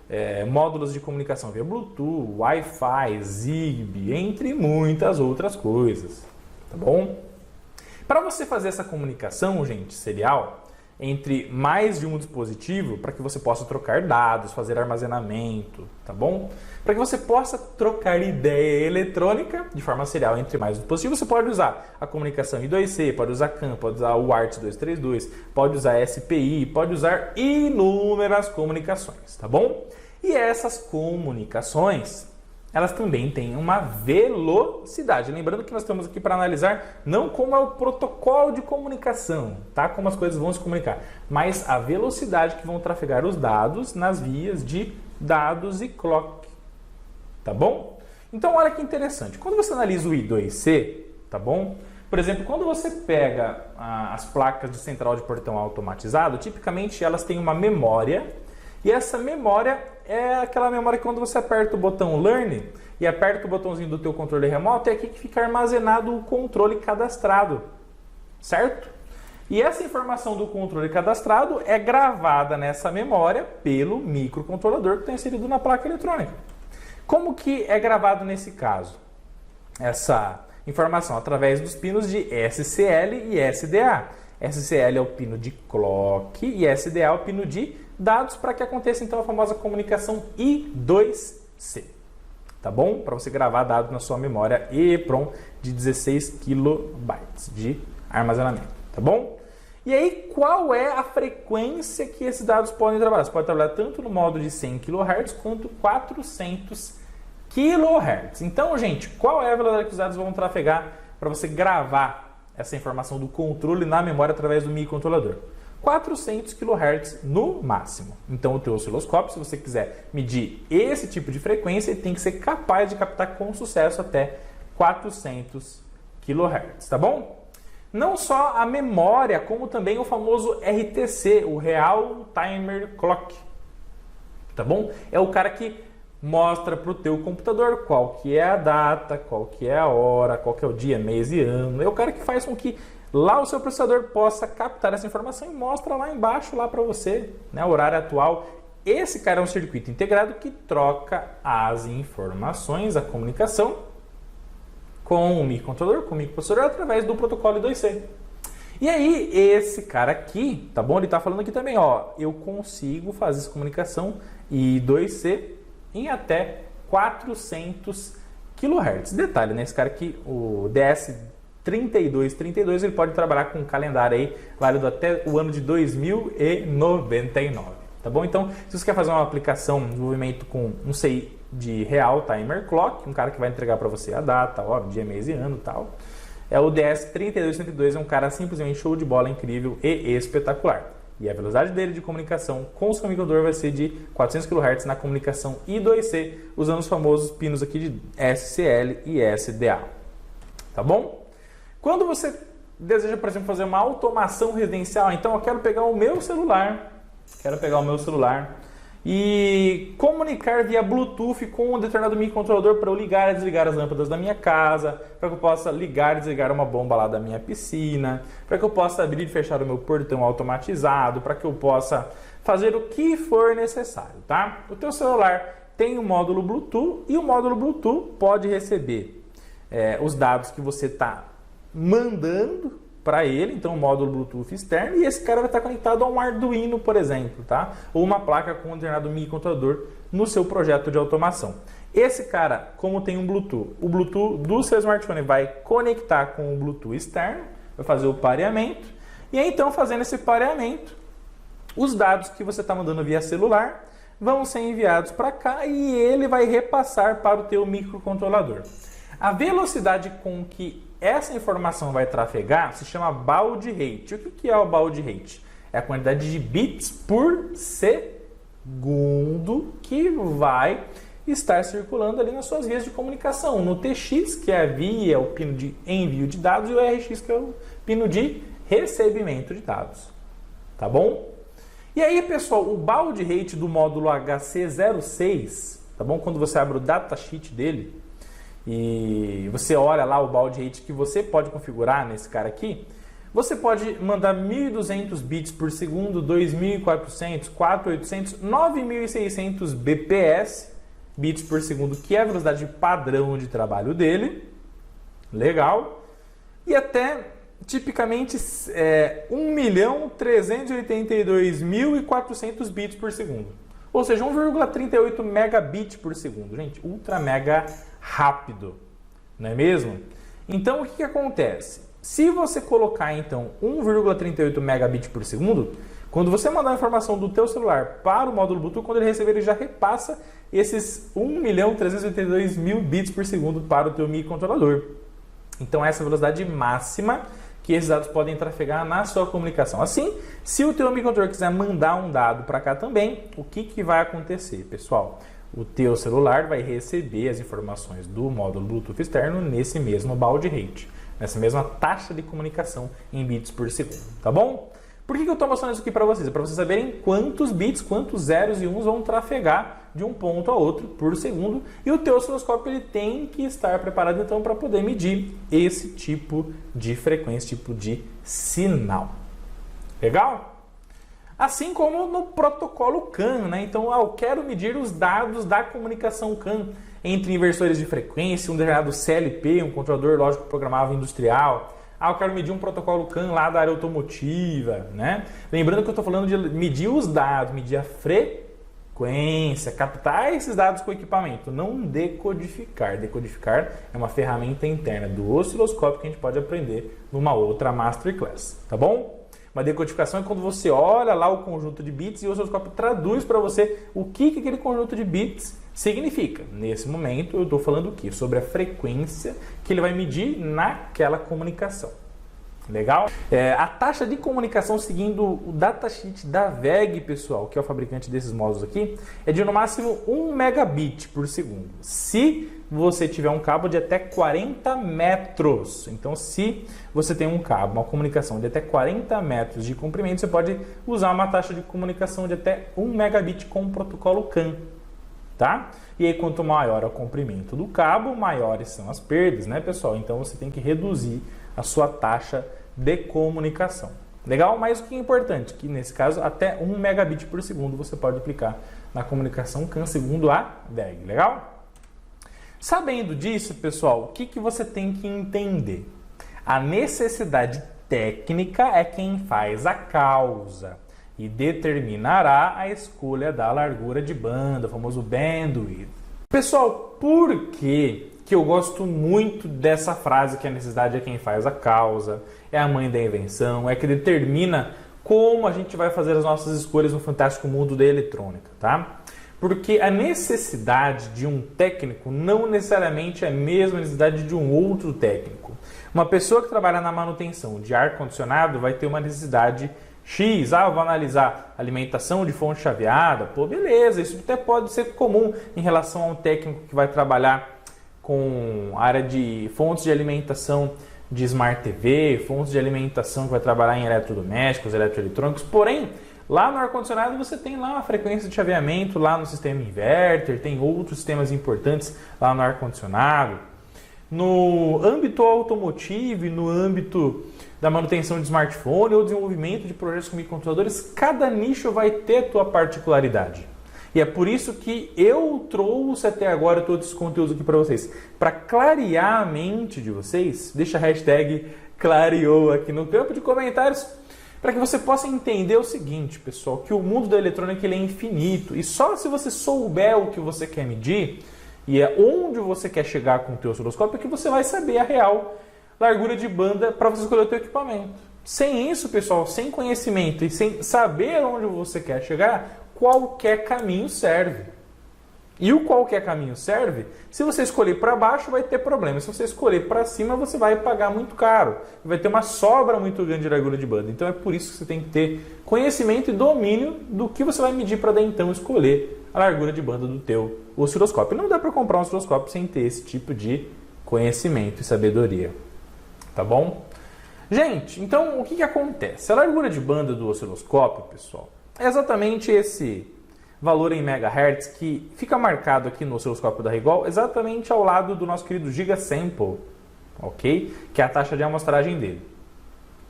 módulos de comunicação via Bluetooth, Wi-Fi, Zigbee, entre muitas outras coisas, tá bom? Para você fazer essa comunicação, gente, serial, entre mais de um dispositivo, para que você possa trocar dados, fazer armazenamento, tá bom? Para que você possa trocar ideia eletrônica de forma serial entre mais dispositivos, você pode usar a comunicação I2C, pode usar CAN, pode usar o ARTS-232, pode usar SPI, pode usar inúmeras comunicações, tá bom? E essas comunicações, elas também têm uma velocidade. Lembrando que nós estamos aqui para analisar não como é o protocolo de comunicação, tá? Como as coisas vão se comunicar, mas a velocidade que vão trafegar os dados nas vias de dados e clock, tá bom? Então, olha que interessante. Quando você analisa o I2C, tá bom? Por exemplo, quando você pega as placas de central de portão automatizado, tipicamente elas têm uma memória. E essa memória é aquela memória que quando você aperta o botão Learn e aperta o botãozinho do teu controle remoto, é aqui que fica armazenado o controle cadastrado, certo? E essa informação do controle cadastrado é gravada nessa memória pelo microcontrolador que está inserido na placa eletrônica. Como que é gravado nesse caso? Essa informação através dos pinos de SCL e SDA. SCL é o pino de clock e SDA é o pino de dados, para que aconteça então a famosa comunicação I2C, tá bom? Para você gravar dados na sua memória EEPROM de 16 KB de armazenamento, tá bom? E aí, qual é a frequência que esses dados podem trabalhar? Você pode trabalhar tanto no modo de 100 kHz quanto 400 kHz. Então, gente, qual é a velocidade que os dados vão trafegar para você gravar essa informação do controle na memória através do microcontrolador? 400 kHz no máximo. Então, o teu osciloscópio, se você quiser medir esse tipo de frequência, ele tem que ser capaz de captar com sucesso até 400 kHz, tá bom? Não só a memória, como também o famoso RTC, o Real Timer Clock, tá bom? É o cara que mostra para o teu computador qual que é a data, qual que é a hora, qual que é o dia, mês e ano. É o cara que faz com que lá o seu processador possa captar essa informação e mostra lá embaixo lá para você, né, o horário atual. Esse cara é um circuito integrado que troca as informações, a comunicação com o microcontrolador, com o microprocessador através do protocolo I2C. E aí, esse cara aqui, tá bom? Ele tá falando aqui também, ó, eu consigo fazer essa comunicação I2C em até 400 kHz. Detalhe, né? Esse cara aqui, o DS3232, ele pode trabalhar com um calendário aí válido até o ano de 2099, tá bom? Então, se você quer fazer uma aplicação de desenvolvimento com, não sei, de Real Timer Clock, um cara que vai entregar para você a data, a hora, dia, mês e ano e tal, é o DS3232, é um cara simplesmente show de bola, incrível e espetacular. E a velocidade dele de comunicação com o seu microcontrolador vai ser de 400 kHz na comunicação I2C, usando os famosos pinos aqui de SCL e SDA. Tá bom? Quando você deseja, por exemplo, fazer uma automação residencial, então eu quero pegar o meu celular, e comunicar via Bluetooth com um determinado microcontrolador para eu ligar e desligar as lâmpadas da minha casa, para que eu possa ligar e desligar uma bomba lá da minha piscina, para que eu possa abrir e fechar o meu portão automatizado, para que eu possa fazer o que for necessário, tá? O teu celular tem um módulo Bluetooth e o módulo Bluetooth pode receber os dados que você está mandando para ele, então um módulo Bluetooth externo, e esse cara vai estar conectado a um Arduino, por exemplo, tá? Ou uma placa com um determinado microcontrolador no seu projeto de automação. Esse cara, como tem um Bluetooth, o Bluetooth do seu smartphone vai conectar com o Bluetooth externo, vai fazer o pareamento, e aí, então, fazendo esse pareamento, os dados que você está mandando via celular vão ser enviados para cá e ele vai repassar para o teu microcontrolador. A velocidade com que essa informação vai trafegar se chama baud rate. O que é o baud rate? É a quantidade de bits por segundo que vai estar circulando ali nas suas vias de comunicação. No TX, que é a via, o pino de envio de dados, e o RX, que é o pino de recebimento de dados. Tá bom? E aí, pessoal, o baud rate do módulo HC06, tá bom? Quando você abre o datasheet dele, e você olha lá o baud rate que você pode configurar nesse cara aqui, você pode mandar 1.200 bits por segundo, 2.400, 4.800, 9.600 bps, bits por segundo, que é a velocidade padrão de trabalho dele. Legal. E até, tipicamente, 1.382.400 bits por segundo. Ou seja, 1,38 megabit por segundo. Gente, ultra mega rápido, não é mesmo? Então, o que acontece? Se você colocar, então, 1,38 megabit por segundo, quando você mandar a informação do teu celular para o módulo Bluetooth, quando ele receber, ele já repassa esses 1.382.000 bits por segundo para o teu microcontrolador. Então, essa é a velocidade máxima que esses dados podem trafegar na sua comunicação. Assim, se o teu microcontrolador quiser mandar um dado para cá também, o que vai acontecer, pessoal? O teu celular vai receber as informações do módulo Bluetooth externo nesse mesmo baud rate, nessa mesma taxa de comunicação em bits por segundo, tá bom? Por que eu estou mostrando isso aqui para vocês? É para vocês saberem quantos bits, quantos zeros e uns vão trafegar de um ponto a outro por segundo, e o teu osciloscópio ele tem que estar preparado então para poder medir esse tipo de frequência, tipo de sinal. Legal? Assim como no protocolo CAN, né? Então, eu quero medir os dados da comunicação CAN entre inversores de frequência, um determinado CLP, um controlador lógico programável industrial. Eu quero medir um protocolo CAN lá da área automotiva, né? Lembrando que eu estou falando de medir os dados, medir a frequência, captar esses dados com o equipamento, não decodificar. Decodificar é uma ferramenta interna do osciloscópio que a gente pode aprender numa outra masterclass, tá bom? Uma decodificação é quando você olha lá o conjunto de bits e o osciloscópio traduz para você o que aquele conjunto de bits significa. Nesse momento, eu estou falando o quê? Sobre a frequência que ele vai medir naquela comunicação. Legal? A taxa de comunicação seguindo o datasheet da WEG, pessoal, que é o fabricante desses módulos aqui, é de no máximo 1 megabit por segundo. Se você tiver um cabo de até 40 metros. Então, se você tem um cabo, uma comunicação de até 40 metros de comprimento, você pode usar uma taxa de comunicação de até 1 megabit com o protocolo CAN. Tá? E aí, quanto maior é o comprimento do cabo, maiores são as perdas, né, pessoal? Então, você tem que reduzir a sua taxa de comunicação. Legal? Mas o que é importante, que nesse caso, até 1 megabit por segundo você pode aplicar na comunicação CAN segundo a WEG. Legal? Sabendo disso, pessoal, o que você tem que entender? A necessidade técnica é quem faz a causa e determinará a escolha da largura de banda, o famoso bandwidth. Pessoal, por que eu gosto muito dessa frase que a necessidade é quem faz a causa, é a mãe da invenção, é que determina como a gente vai fazer as nossas escolhas no fantástico mundo da eletrônica, tá? Porque a necessidade de um técnico não necessariamente é a mesma necessidade de um outro técnico. Uma pessoa que trabalha na manutenção de ar-condicionado vai ter uma necessidade X, eu vou analisar alimentação de fonte chaveada, pô, beleza, isso até pode ser comum em relação a um técnico que vai trabalhar com área de fontes de alimentação de Smart TV, fontes de alimentação que vai trabalhar em eletrodomésticos, eletroeletrônicos, porém, lá no ar-condicionado você tem lá uma frequência de chaveamento, lá no sistema inverter, tem outros sistemas importantes lá no ar-condicionado. No âmbito automotivo e no âmbito da manutenção de smartphone ou desenvolvimento de projetos com microcontroladores, cada nicho vai ter a sua particularidade. E é por isso que eu trouxe até agora todos esses conteúdos aqui para vocês. Para clarear a mente de vocês, deixa a hashtag clareou aqui no campo de comentários, para que você possa entender o seguinte, pessoal, que o mundo da eletrônica ele é infinito. E só se você souber o que você quer medir, e é onde você quer chegar com o teu osciloscópio, é que você vai saber a real largura de banda para você escolher o teu equipamento. Sem isso, pessoal, sem conhecimento e sem saber onde você quer chegar, qualquer caminho serve. E o qualquer caminho serve, se você escolher para baixo vai ter problema, se você escolher para cima você vai pagar muito caro, vai ter uma sobra muito grande de largura de banda. Então é por isso que você tem que ter conhecimento e domínio do que você vai medir para daí então escolher a largura de banda do teu osciloscópio. Não dá para comprar um osciloscópio sem ter esse tipo de conhecimento e sabedoria, tá bom? Gente, então o que acontece? A largura de banda do osciloscópio, pessoal, é exatamente esse valor em megahertz que fica marcado aqui no osciloscópio da Rigol, exatamente ao lado do nosso querido Gigasample, ok? Que é a taxa de amostragem dele.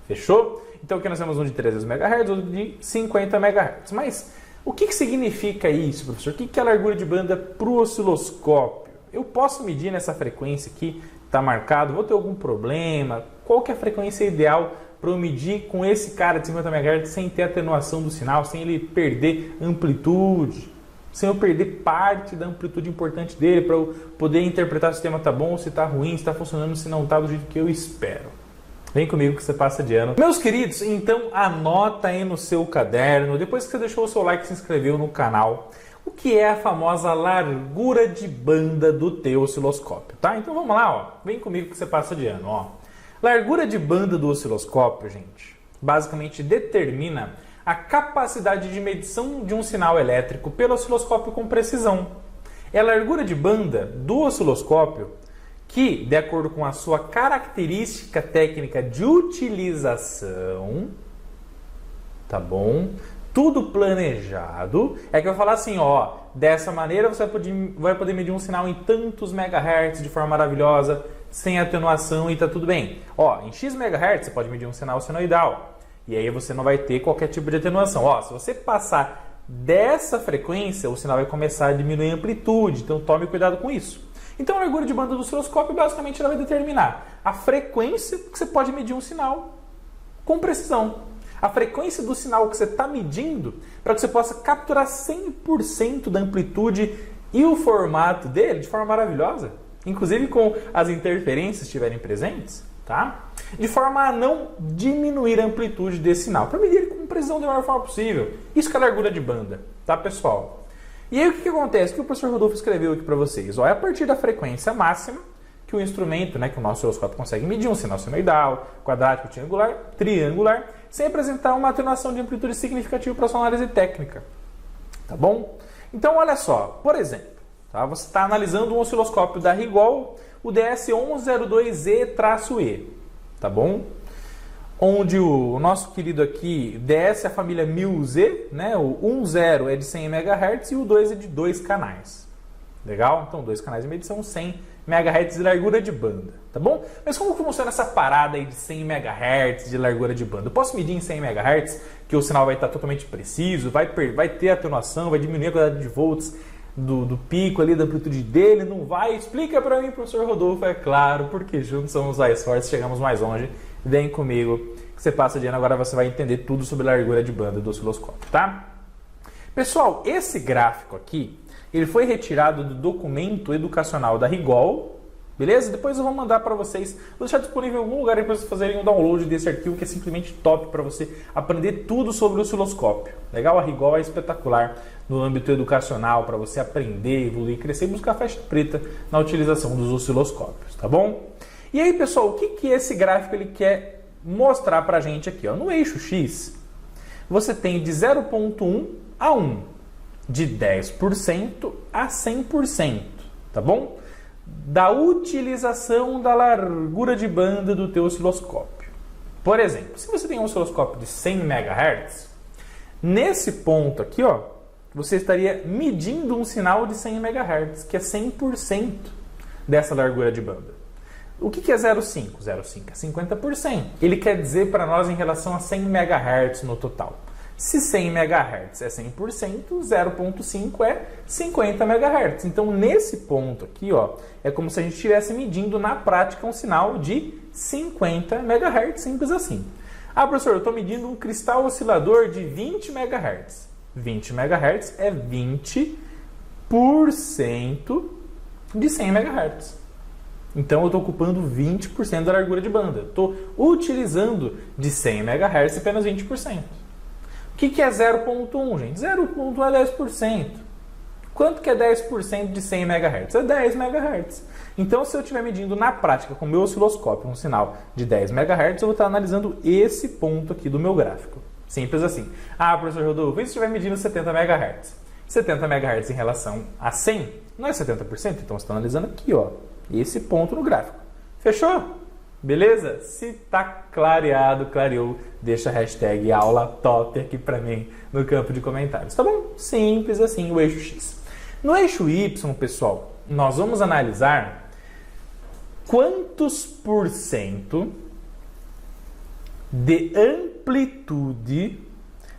Fechou? Então aqui nós temos um de 300 MHz, outro de 50 MHz. Mas o que significa isso, professor? O que é a largura de banda para o osciloscópio? Eu posso medir nessa frequência aqui, está marcado, vou ter algum problema? Qual que é a frequência ideal para eu medir com esse cara de 50 MHz sem ter atenuação do sinal, sem ele perder amplitude, sem eu perder parte da amplitude importante dele, para eu poder interpretar se o sistema está bom, se está ruim, se está funcionando, se não está do jeito que eu espero. Vem comigo que você passa de ano. Meus queridos, então anota aí no seu caderno, depois que você deixou o seu like e se inscreveu no canal, o que é a famosa largura de banda do teu osciloscópio, tá? Então vamos lá, ó. Vem comigo que você passa de ano, ó. Largura de banda do osciloscópio, gente, basicamente determina a capacidade de medição de um sinal elétrico pelo osciloscópio com precisão. É a largura de banda do osciloscópio que, de acordo com a sua característica técnica de utilização, tá bom? Tudo planejado, é que eu vou falar assim, ó, dessa maneira você vai poder medir um sinal em tantos megahertz de forma maravilhosa, sem atenuação e tá tudo bem. Ó, em X MHz você pode medir um sinal senoidal, e aí você não vai ter qualquer tipo de atenuação. Ó, se você passar dessa frequência, o sinal vai começar a diminuir a amplitude, então tome cuidado com isso. Então a largura de banda do osciloscópio basicamente ela vai determinar a frequência que você pode medir um sinal com precisão. A frequência do sinal que você está medindo para que você possa capturar 100% da amplitude e o formato dele de forma maravilhosa, inclusive com as interferências estiverem presentes, tá? De forma a não diminuir a amplitude desse sinal, para medir ele com precisão da maior forma possível. Isso que é a largura de banda, tá, pessoal? E aí o que acontece? O que o professor Rodolfo escreveu aqui para vocês? Ó, é a partir da frequência máxima que o instrumento, né, que o nosso osciloscópio consegue medir, um sinal senoidal, quadrático, triangular, sem apresentar uma atenuação de amplitude significativa para sua análise técnica. Tá bom? Então, olha só, por exemplo, tá? Você está analisando um osciloscópio da Rigol, o DS1102E-E, tá bom? Onde o nosso querido aqui, DS é a família 1000Z, né? O 10 é de 100 MHz e o 2 é de 2 canais. Legal? Então, 2 canais de medição, 100 MHz de largura de banda, tá bom? Mas como que funciona essa parada aí de 100 MHz de largura de banda? Eu posso medir em 100 MHz, que o sinal vai estar totalmente preciso, vai ter atenuação, vai diminuir a quantidade de volts do pico ali, da amplitude dele, não vai? Explica para mim, professor Rodolfo. É claro, porque juntos somos mais fortes, chegamos mais longe. Vem comigo, que você passa de ano, agora você vai entender tudo sobre largura de banda do osciloscópio, tá? Pessoal, esse gráfico aqui, ele foi retirado do documento educacional da Rigol, beleza? Depois eu vou mandar para vocês, vou deixar disponível em algum lugar para vocês fazerem um download desse arquivo, que é simplesmente top para você aprender tudo sobre o osciloscópio. Legal? A Rigol é espetacular no âmbito educacional, para você aprender, evoluir, crescer e buscar faixa preta na utilização dos osciloscópios, tá bom? E aí, pessoal, o que esse gráfico ele quer mostrar para a gente aqui? Ó? No eixo X, você tem de 0,1 a 1, de 10% a 100%, tá bom? Da utilização da largura de banda do teu osciloscópio. Por exemplo, se você tem um osciloscópio de 100 MHz, nesse ponto aqui, ó, você estaria medindo um sinal de 100 MHz, que é 100% dessa largura de banda. O que é 0,5? 0,5 é 50%. Ele quer dizer para nós em relação a 100 MHz no total. Se 100 MHz é 100%, 0,5 é 50 MHz. Então, nesse ponto aqui, ó, é como se a gente estivesse medindo na prática um sinal de 50 MHz, simples assim. Ah, professor, eu estou medindo um cristal oscilador de 20 MHz. 20 MHz é 20% de 100 MHz. Então, eu estou ocupando 20% da largura de banda. Estou utilizando de 100 MHz apenas 20%. O que é 0,1, gente? 0,1 é 10%. Quanto que é 10% de 100 MHz? É 10 MHz. Então, se eu estiver medindo na prática com o meu osciloscópio um sinal de 10 MHz, eu vou estar analisando esse ponto aqui do meu gráfico. Simples assim. Ah, professor Rodolfo, e se estiver medindo 70 MHz? 70 MHz em relação a 100 não é 70%? Então, você está analisando aqui, ó, esse ponto no gráfico. Fechou? Beleza? Se tá clareado, clareou, deixa a hashtag aula top aqui para mim no campo de comentários, tá bom? Simples assim, o eixo X. No eixo Y, pessoal, nós vamos analisar quantos por cento de amplitude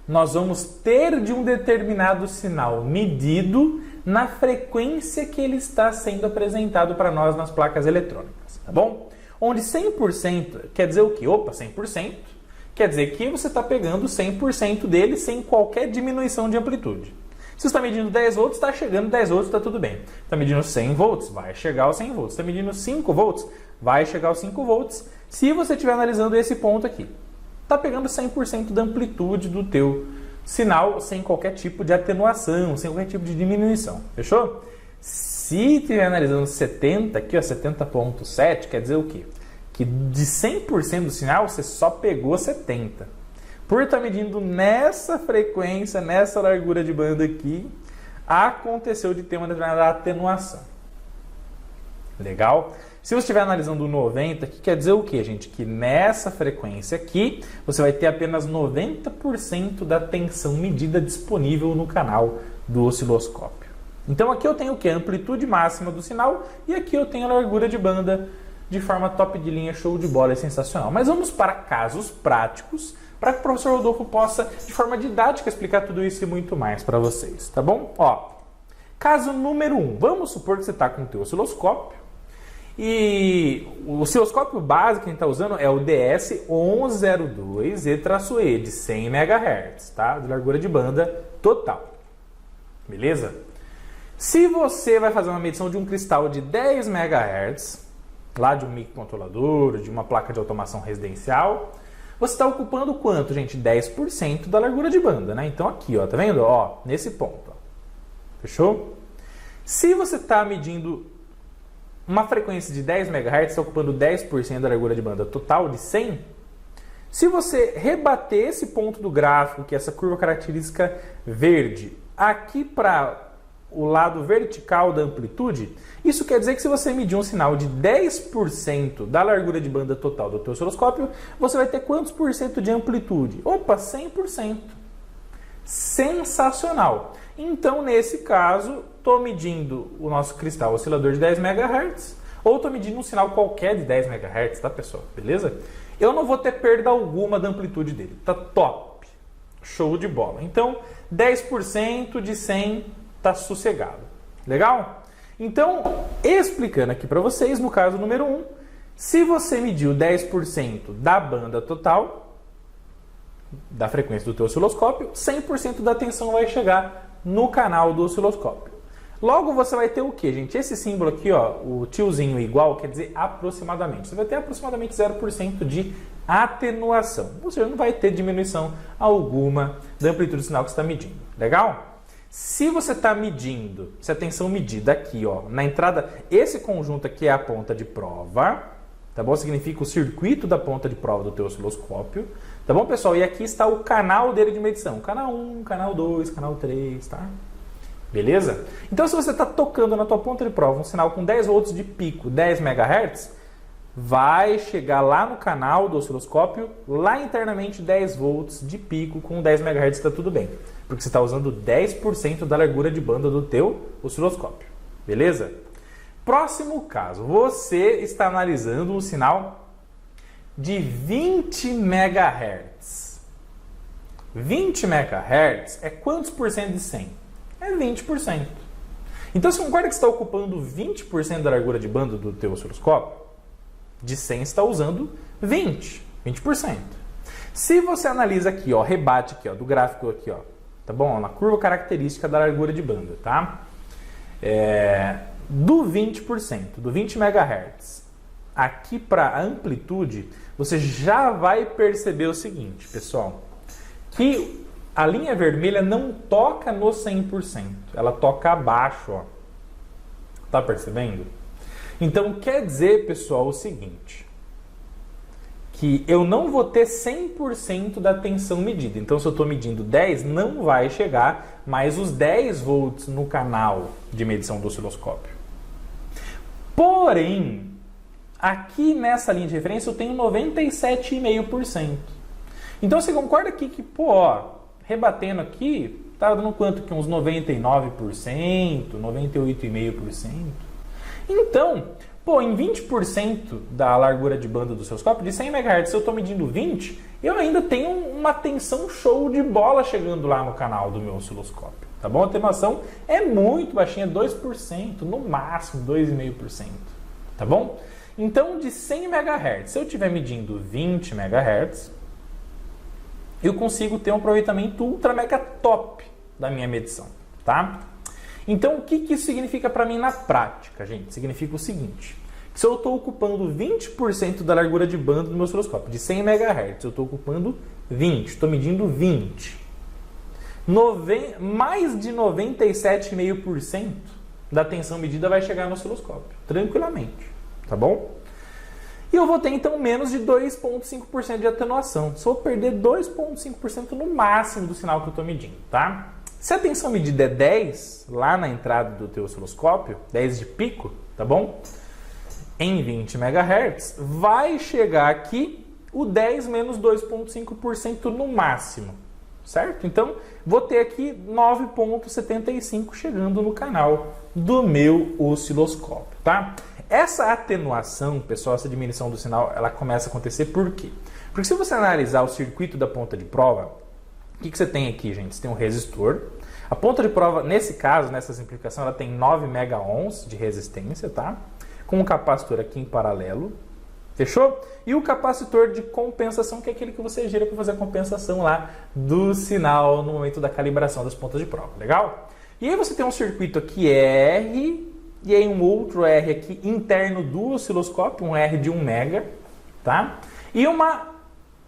nós vamos ter de um determinado sinal medido na frequência que ele está sendo apresentado para nós nas placas eletrônicas, tá bom? Onde 100% quer dizer o quê? Opa, 100% quer dizer que você está pegando 100% dele sem qualquer diminuição de amplitude. Se você está medindo 10 volts, está chegando 10 volts, está tudo bem. Está medindo 100 volts, vai chegar aos 100 volts. Está medindo 5 volts, vai chegar aos 5 volts. Se você estiver analisando esse ponto aqui, está pegando 100% da amplitude do teu sinal sem qualquer tipo de atenuação, sem qualquer tipo de diminuição. Fechou? Se estiver analisando 70, aqui ó, 70.7, quer dizer o quê? Que de 100% do sinal, você só pegou 70. Por estar medindo nessa frequência, nessa largura de banda aqui, aconteceu de ter uma determinada atenuação. Legal? Se você estiver analisando 90, que quer dizer o quê, gente? Que nessa frequência aqui, você vai ter apenas 90% da tensão medida disponível no canal do osciloscópio. Então aqui eu tenho o que? A amplitude máxima do sinal e aqui eu tenho a largura de banda de forma top de linha, show de bola, é sensacional. Mas vamos para casos práticos para que o professor Rodolfo possa, de forma didática, explicar tudo isso e muito mais para vocês, tá bom? Ó, caso número 1, vamos supor que você está com o teu osciloscópio e o osciloscópio básico que a gente está usando é o DS1102E-E de 100 MHz, tá? De largura de banda total, beleza? Se você vai fazer uma medição de um cristal de 10 MHz, lá de um microcontrolador, de uma placa de automação residencial, você está ocupando quanto, gente? 10% da largura de banda, né? Então aqui, ó, tá vendo? Ó, nesse ponto, ó. Fechou? Se você está medindo uma frequência de 10 MHz está ocupando 10% da largura de banda total de 100, se você rebater esse ponto do gráfico, que é essa curva característica verde, aqui para o lado vertical da amplitude, isso quer dizer que se você medir um sinal de 10% da largura de banda total do teu osciloscópio, você vai ter quantos por cento de amplitude? Opa, 100%. Sensacional! Então, nesse caso, estou medindo o nosso cristal oscilador de 10 MHz, ou estou medindo um sinal qualquer de 10 MHz, tá, pessoal? Beleza? Eu não vou ter perda alguma da amplitude dele. Tá top! Show de bola! Então, 10% de 100 tá sossegado. Legal? Então, explicando aqui para vocês, no caso número 1, se você mediu 10% da banda total, da frequência do teu osciloscópio, 100% da tensão vai chegar no canal do osciloscópio. Logo você vai ter o que, gente? Esse símbolo aqui, ó, o tiozinho igual, quer dizer aproximadamente. Você vai ter aproximadamente 0% de atenuação. Ou seja, não vai ter diminuição alguma da amplitude do sinal que você está medindo. Legal? Se você está medindo, se a tensão medida aqui, ó, na entrada, esse conjunto aqui é a ponta de prova, tá bom? Significa o circuito da ponta de prova do teu osciloscópio, tá bom, pessoal? E aqui está o canal dele de medição, canal 1, canal 2, canal 3, tá? Beleza? Então, se você está tocando na tua ponta de prova um sinal com 10 volts de pico, 10 MHz, vai chegar lá no canal do osciloscópio, lá internamente 10 volts de pico com 10 MHz, está tudo bem. Porque você está usando 10% da largura de banda do teu osciloscópio. Beleza? Próximo caso, você está analisando um sinal de 20 MHz. 20 MHz é quantos por cento de 100? É 20%. Então você concorda que você está ocupando 20% da largura de banda do teu osciloscópio? De 100 você está usando 20%. Se você analisa aqui, ó, rebate aqui, ó, do gráfico aqui, ó, tá bom? Na curva característica da largura de banda, tá? Do 20%, do 20 MHz, aqui para a amplitude, você já vai perceber o seguinte, pessoal, que a linha vermelha não toca no 100%, ela toca abaixo, ó. Tá percebendo? Então, quer dizer, pessoal, o seguinte, que eu não vou ter 100% da tensão medida. Então, se eu estou medindo 10, não vai chegar mais os 10 volts no canal de medição do osciloscópio. Porém, aqui nessa linha de referência eu tenho 97,5%. Então, você concorda aqui que, pô, ó, rebatendo aqui, tá dando quanto? Que uns 99%, 98,5%. Então, pô, em 20% da largura de banda do osciloscópio, de 100 MHz, se eu estou medindo 20, eu ainda tenho uma tensão show de bola chegando lá no canal do meu osciloscópio, tá bom? A atenuação é muito baixinha, 2%, no máximo 2,5%, tá bom? Então, de 100 MHz, se eu estiver medindo 20 MHz, eu consigo ter um aproveitamento ultra mega top da minha medição, tá? Então, o que isso significa para mim na prática, gente? Significa o seguinte, que se eu estou ocupando 20% da largura de banda do meu osciloscópio, de 100 MHz, eu estou ocupando 20, estou medindo 20. Mais de 97,5% da tensão medida vai chegar no osciloscópio, tranquilamente, tá bom? E eu vou ter, então, menos de 2,5% de atenuação. Só vou perder 2,5% no máximo do sinal que eu estou medindo, tá? Se a tensão medida é 10, lá na entrada do teu osciloscópio, 10 de pico, tá bom? Em 20 MHz, vai chegar aqui o 10 menos 2,5% no máximo, certo? Então, vou ter aqui 9,75 chegando no canal do meu osciloscópio, tá? Essa atenuação, pessoal, essa diminuição do sinal, ela começa a acontecer por quê? Porque se você analisar o circuito da ponta de prova, o que você tem aqui, gente? Você tem um resistor. A ponta de prova, nesse caso, nessa simplificação, ela tem 9 megaohms de resistência, tá? Com um capacitor aqui em paralelo. Fechou? E o capacitor de compensação, que é aquele que você gira para fazer a compensação lá do sinal no momento da calibração das pontas de prova. Legal? E aí você tem um circuito aqui R, e aí um outro R aqui interno do osciloscópio, um R de 1 mega, tá? E uma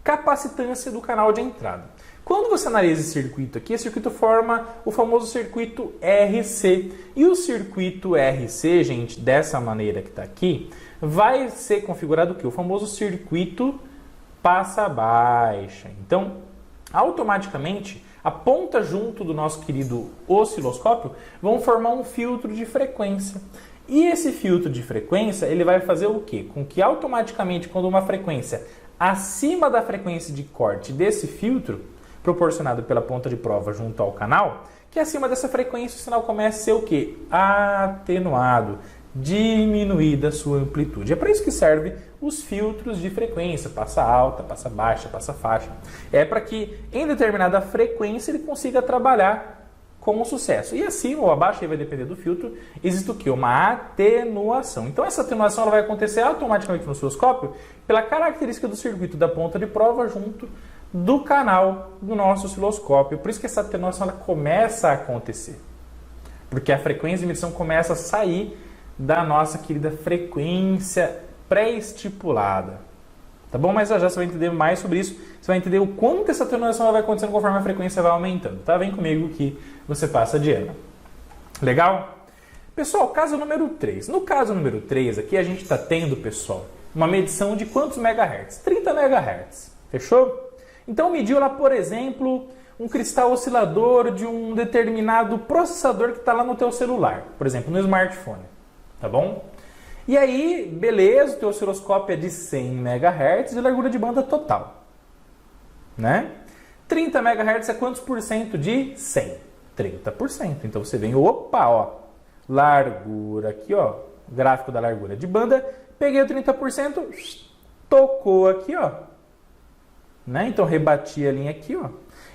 capacitância do canal de entrada. Quando você analisa esse circuito forma o famoso circuito RC. E o circuito RC, gente, dessa maneira que está aqui, vai ser configurado o quê? O famoso circuito passa-baixa. Então, automaticamente, a ponta junto do nosso querido osciloscópio vão formar um filtro de frequência. E esse filtro de frequência, ele vai fazer o quê? Com que automaticamente, quando uma frequência acima da frequência de corte desse filtro, proporcionado pela ponta de prova junto ao canal, que acima dessa frequência o sinal começa a ser o quê? Atenuado, diminuída a sua amplitude. É para isso que serve os filtros de frequência, passa alta, passa baixa, passa faixa. É para que em determinada frequência ele consiga trabalhar com sucesso. E acima ou abaixo, aí vai depender do filtro, existe o quê? Uma atenuação. Então essa atenuação ela vai acontecer automaticamente no osciloscópio pela característica do circuito da ponta de prova junto do canal do nosso osciloscópio. Por isso que essa atenuação ela começa a acontecer. Porque a frequência de emissão começa a sair da nossa querida frequência pré-estipulada. Tá bom? Mas já você vai entender mais sobre isso. Você vai entender o quanto essa atenuação vai acontecendo conforme a frequência vai aumentando. Tá? Vem comigo que você passa de ano. Legal? Pessoal, caso número 3. No caso número 3 aqui a gente está tendo, pessoal, uma medição de quantos megahertz? 30 megahertz. Fechou? Então mediu lá, por exemplo, um cristal oscilador de um determinado processador que está lá no teu celular. Por exemplo, no smartphone. Tá bom? E aí, beleza, o teu osciloscópio é de 100 MHz de largura de banda total. Né? 30 MHz é quantos por cento de 100? 30%. Então você vem, opa, ó, largura aqui, ó, gráfico da largura de banda, peguei o 30%, tocou aqui, ó. Né? Então rebati a linha aqui, ó.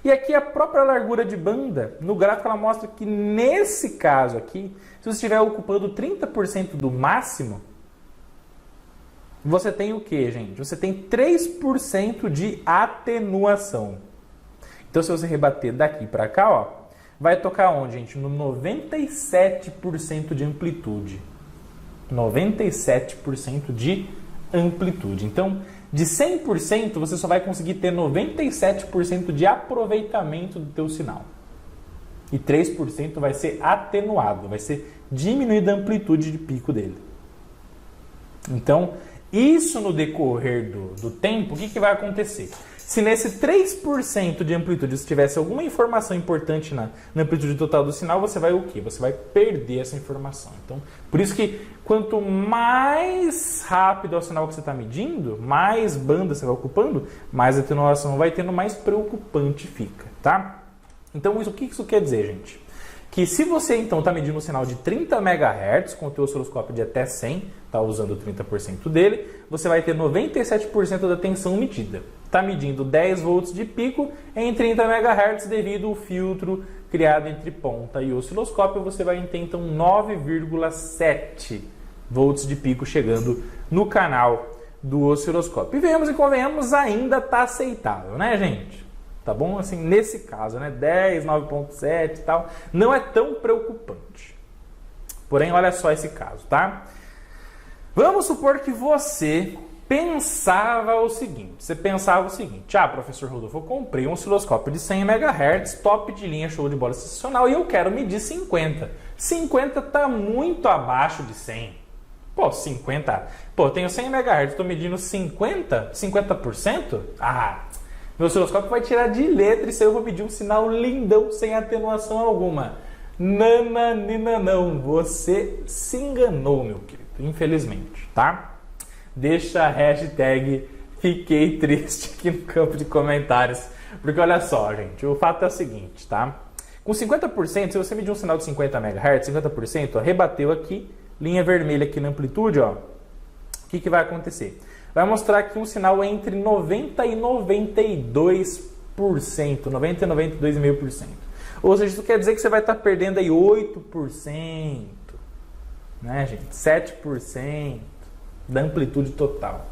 E aqui a própria largura de banda, no gráfico ela mostra que nesse caso aqui, se você estiver ocupando 30% do máximo, você tem o que, gente? Você tem 3% de atenuação. Então se você rebater daqui para cá, ó, vai tocar onde, gente? No 97% de amplitude. 97% de amplitude. Então, de 100%, você só vai conseguir ter 97% de aproveitamento do teu sinal. E 3% vai ser atenuado, vai ser diminuída a amplitude de pico dele. Então, isso no decorrer do tempo, o que vai acontecer? Se nesse 3% de amplitude você tivesse alguma informação importante na amplitude total do sinal, você vai o quê? Você vai perder essa informação. Então, por isso que quanto mais rápido é o sinal que você está medindo, mais banda você vai ocupando, mais atenuação vai tendo, mais preocupante fica, tá? Então, o que isso quer dizer, gente? Que se você então está medindo um sinal de 30 MHz com o teu osciloscópio de até 100, está usando 30% dele, você vai ter 97% da tensão medida. Está medindo 10 volts de pico em 30 MHz devido ao filtro criado entre ponta e osciloscópio, você vai ter então 9,7 volts de pico chegando no canal do osciloscópio. E venhamos e convenhamos, ainda está aceitável, né, gente? Tá bom? Assim, nesse caso, né? 10, 9,7 e tal, não é tão preocupante. Porém, olha só esse caso, tá? Vamos supor que você pensava o seguinte, professor Rodolfo, eu comprei um osciloscópio de 100 MHz, top de linha, show de bola, sensacional, e eu quero medir 50. 50 tá muito abaixo de 100. Pô, 50, eu tenho 100 MHz, estou medindo 50%? Ah, meu osciloscópio vai tirar de letra e se eu vou medir um sinal lindão, sem atenuação alguma. Nananina não, você se enganou, meu querido, infelizmente, tá? Deixa a hashtag fiquei triste aqui no campo de comentários, porque olha só, gente, o fato é o seguinte, tá? Com 50%, se você medir um sinal de 50 MHz, 50%, ó, rebateu aqui, linha vermelha aqui na amplitude, ó, o que vai acontecer? Vai mostrar aqui um sinal entre 90 e 92%, 90 e 92,5%. Ou seja, isso quer dizer que você vai estar perdendo aí 8%, né, gente? 7% da amplitude total.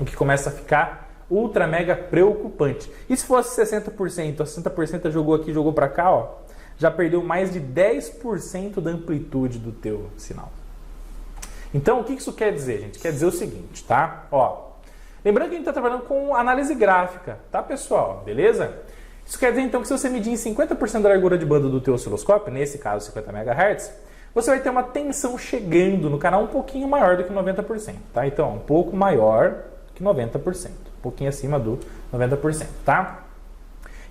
O que começa a ficar ultra mega preocupante. E se fosse 60%, 60% jogou aqui, jogou para cá, ó, já perdeu mais de 10% da amplitude do teu sinal. Então, o que isso quer dizer, gente? Quer dizer o seguinte, tá? Ó, Lembrando que a gente está trabalhando com análise gráfica, tá, pessoal? Beleza? Isso quer dizer, então, que se você medir em 50% da largura de banda do teu osciloscópio, nesse caso 50 MHz, você vai ter uma tensão chegando no canal um pouquinho maior do que 90%, tá? Então, um pouco maior que 90%, um pouquinho acima do 90%, tá?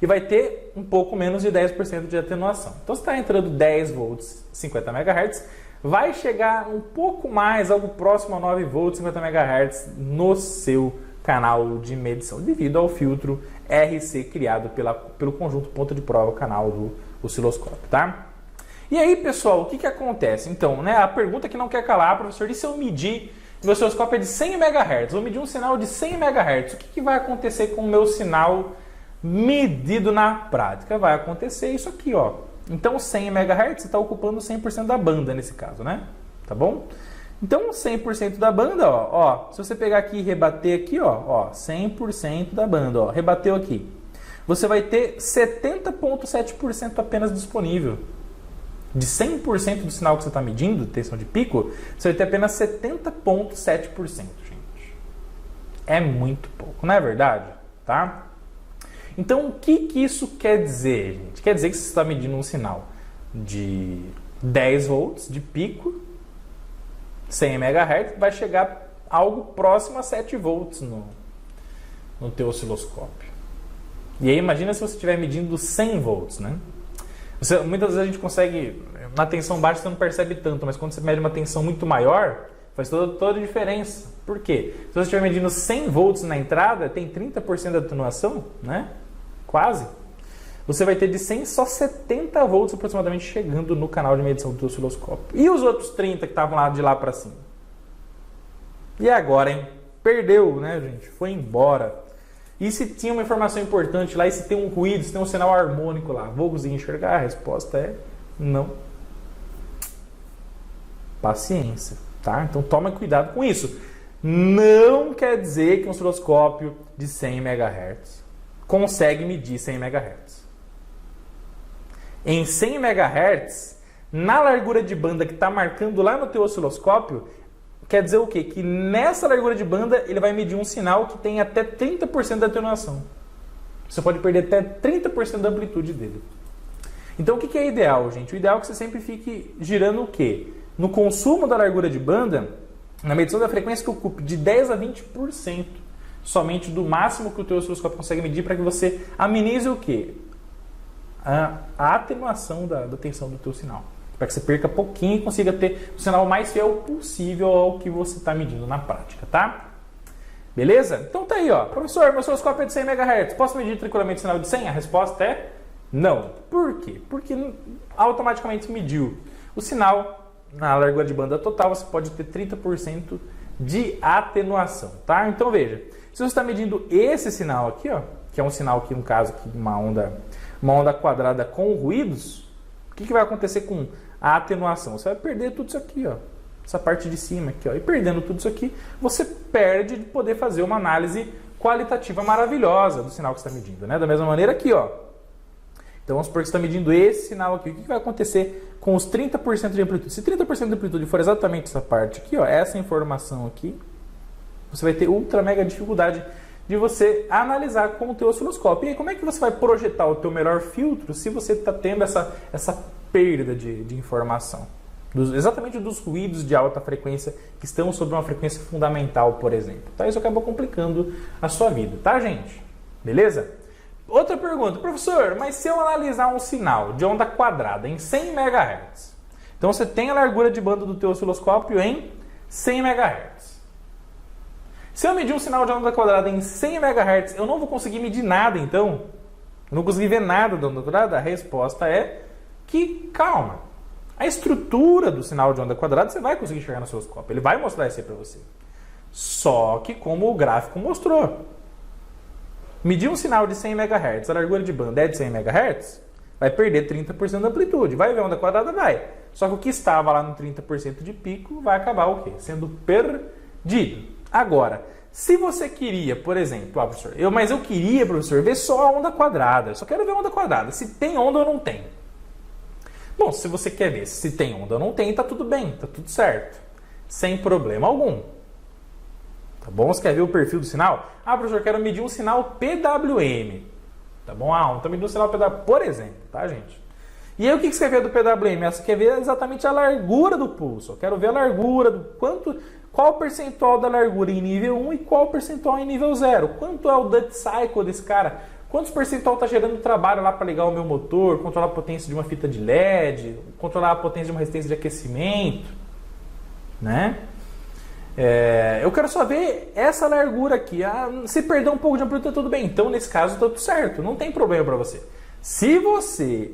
E vai ter um pouco menos de 10% de atenuação. Então, se está entrando 10 volts, 50 MHz, vai chegar um pouco mais, algo próximo a 9 volts, 50 MHz no seu canal de medição, devido ao filtro RC criado pelo conjunto ponta de prova, canal do osciloscópio, tá? E aí, pessoal, o que acontece? Então, né, a pergunta que não quer calar, professor, e se eu medir, meu osciloscópio é de 100 MHz, vou medir um sinal de 100 MHz, o que vai acontecer com o meu sinal medido na prática? Vai acontecer isso aqui, ó. Então, 100 MHz está ocupando 100% da banda nesse caso, né? Tá bom? Então, 100% da banda, ó, se você pegar aqui e rebater aqui, ó, 100% da banda, ó, rebateu aqui. Você vai ter 70,7% apenas disponível. De 100% do sinal que você está medindo, tensão de pico, você vai ter apenas 70,7%, gente. É muito pouco, não é verdade? Tá? Então, o que isso quer dizer, gente? Quer dizer que você está medindo um sinal de 10 volts de pico, 100 MHz, vai chegar algo próximo a 7 volts no teu osciloscópio. E aí, imagina se você estiver medindo 100 volts, né? Muitas vezes a gente consegue, na tensão baixa você não percebe tanto, mas quando você mede uma tensão muito maior, faz toda a diferença. Por quê? Se você estiver medindo 100 volts na entrada, tem 30% de atenuação, né? Quase. Você vai ter de 100 só 70 volts aproximadamente chegando no canal de medição do osciloscópio. E os outros 30 que estavam lá de lá para cima? E agora, hein? Perdeu, né, gente? Foi embora. E se tinha uma informação importante lá, e se tem um ruído, se tem um sinal harmônico lá, vou conseguir enxergar? A resposta é não. Paciência, tá? Então toma cuidado com isso. Não quer dizer que um osciloscópio de 100 MHz consegue medir 100 MHz. Em 100 MHz, na largura de banda que está marcando lá no teu osciloscópio, quer dizer o quê? Que nessa largura de banda ele vai medir um sinal que tem até 30% da atenuação. Você pode perder até 30% da amplitude dele. Então o que é ideal, gente? O ideal é que você sempre fique girando o quê? No consumo da largura de banda, na medição da frequência, que ocupe de 10 a 20% somente do máximo que o teu osciloscópio consegue medir, para que você amenize o quê? A atenuação da tensão do teu sinal. Para que você perca pouquinho e consiga ter o sinal mais fiel possível ao que você está medindo na prática, tá? Beleza? Então tá aí, ó. Professor, meu osciloscópio é de 100 MHz. Posso medir tranquilamente o sinal de 100? A resposta é não. Por quê? Porque automaticamente mediu o sinal na largura de banda total, você pode ter 30% de atenuação, tá? Então veja, se você está medindo esse sinal aqui, ó, que é um sinal aqui, no caso, aqui, uma onda quadrada com ruídos, o que vai acontecer com a atenuação? Você vai perder tudo isso aqui, ó, essa parte de cima aqui, ó, e perdendo tudo isso aqui, você perde de poder fazer uma análise qualitativa maravilhosa do sinal que você está medindo, né? Da mesma maneira aqui, ó. Então vamos supor que você está medindo esse sinal aqui. O que vai acontecer com os 30% de amplitude? Se 30% de amplitude for exatamente essa parte aqui, ó, essa informação aqui, você vai ter ultra mega dificuldade de você analisar com o teu osciloscópio. E aí, como é que você vai projetar o teu melhor filtro se você está tendo essa perda de informação? Exatamente dos ruídos de alta frequência que estão sobre uma frequência fundamental, por exemplo. Tá? Isso acaba complicando a sua vida, tá, gente? Beleza? Outra pergunta, professor, mas se eu analisar um sinal de onda quadrada em 100 MHz, então você tem a largura de banda do teu osciloscópio em 100 MHz. Se eu medir um sinal de onda quadrada em 100 MHz, eu não vou conseguir medir nada, então? Eu não vou conseguir ver nada da onda quadrada? A resposta é que, calma, a estrutura do sinal de onda quadrada você vai conseguir enxergar no osciloscópio, ele vai mostrar isso aí para você. Só que como o gráfico mostrou, medir um sinal de 100 MHz, a largura de banda é de 100 MHz, vai perder 30% da amplitude. Vai ver onda quadrada? Vai. Só que o que estava lá no 30% de pico vai acabar o quê? Sendo perdido. Agora, se você queria, por exemplo, professor, mas eu queria, professor, ver só a onda quadrada. Eu só quero ver a onda quadrada. Se tem onda ou não tem. Bom, se você quer ver se tem onda ou não tem, tá tudo bem, tá tudo certo. Sem problema algum. Tá bom? Você quer ver o perfil do sinal? Ah, professor, eu quero medir um sinal PWM. Tá bom? Ah, então medir um sinal PWM, por exemplo, tá, gente? E aí o que você quer ver do PWM? Você quer ver exatamente a largura do pulso. Eu quero ver a largura, qual o percentual da largura em nível 1 e qual o percentual em nível 0. Quanto é o duty cycle desse cara? Quantos percentual está gerando trabalho lá para ligar o meu motor, controlar a potência de uma fita de LED, controlar a potência de uma resistência de aquecimento, né? Eu quero só ver essa largura aqui. Se perder um pouco de amplitude, tudo bem. Então, nesse caso, tá tudo certo. Não tem problema para você. Se você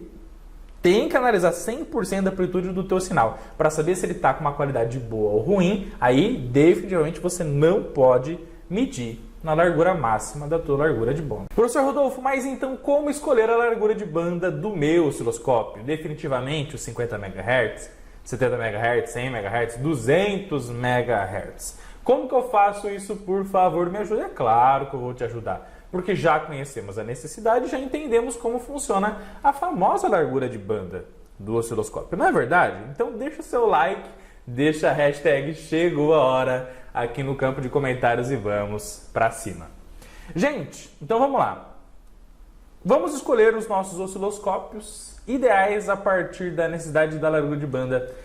tem que analisar 100% da amplitude do teu sinal para saber se ele está com uma qualidade boa ou ruim, aí definitivamente você não pode medir na largura máxima da tua largura de banda. Professor Rodolfo, mas então como escolher a largura de banda do meu osciloscópio? Definitivamente os 50 MHz, 70 MHz, 100 MHz, 200 MHz. Como que eu faço isso? Por favor, me ajude. É claro que eu vou te ajudar, porque já conhecemos a necessidade e já entendemos como funciona a famosa largura de banda do osciloscópio. Não é verdade? Então deixa o seu like, deixa a hashtag chegou a hora aqui no campo de comentários e vamos para cima. Gente, então vamos lá. Vamos escolher os nossos osciloscópios ideais a partir da necessidade da largura de banda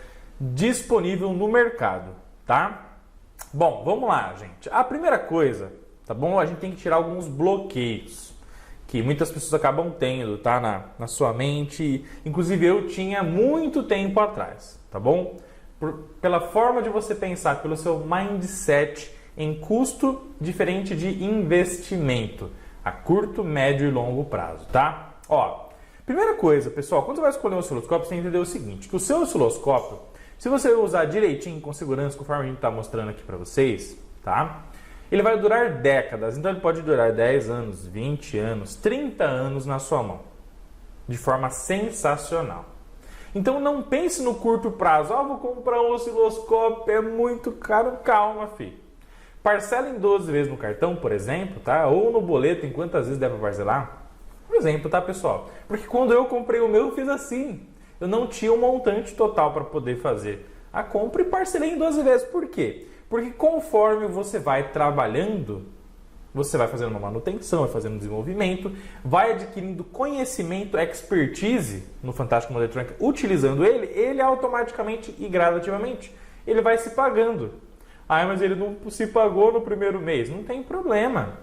disponível no mercado, tá? Bom, vamos lá, gente. A primeira coisa, tá bom? A gente tem que tirar alguns bloqueios que muitas pessoas acabam tendo, tá? Na sua mente. Inclusive eu tinha muito tempo atrás, tá bom? Pela forma de você pensar, pelo seu mindset em custo diferente de investimento a curto, médio e longo prazo, tá? Ó, primeira coisa, pessoal, quando você vai escolher um osciloscópio, você tem que entender o seguinte, que o seu osciloscópio, se você usar direitinho, com segurança, conforme a gente está mostrando aqui para vocês, tá? Ele vai durar décadas, então ele pode durar 10 anos, 20 anos, 30 anos na sua mão, de forma sensacional. Então não pense no curto prazo, vou comprar um osciloscópio, é muito caro, calma, filho. Parcela em 12 vezes no cartão, por exemplo, tá? Ou no boleto, em quantas vezes deve parcelar? Por exemplo, tá, pessoal? Porque quando eu comprei o meu, eu fiz assim. Eu não tinha um montante total para poder fazer a compra e parcelei em 12 vezes. Por quê? Porque conforme você vai trabalhando, você vai fazendo uma manutenção, vai fazendo um desenvolvimento, vai adquirindo conhecimento, expertise no Fantástico Mundo Eletrônica, utilizando ele automaticamente e gradativamente, ele vai se pagando. Mas ele não se pagou no primeiro mês. Não tem problema.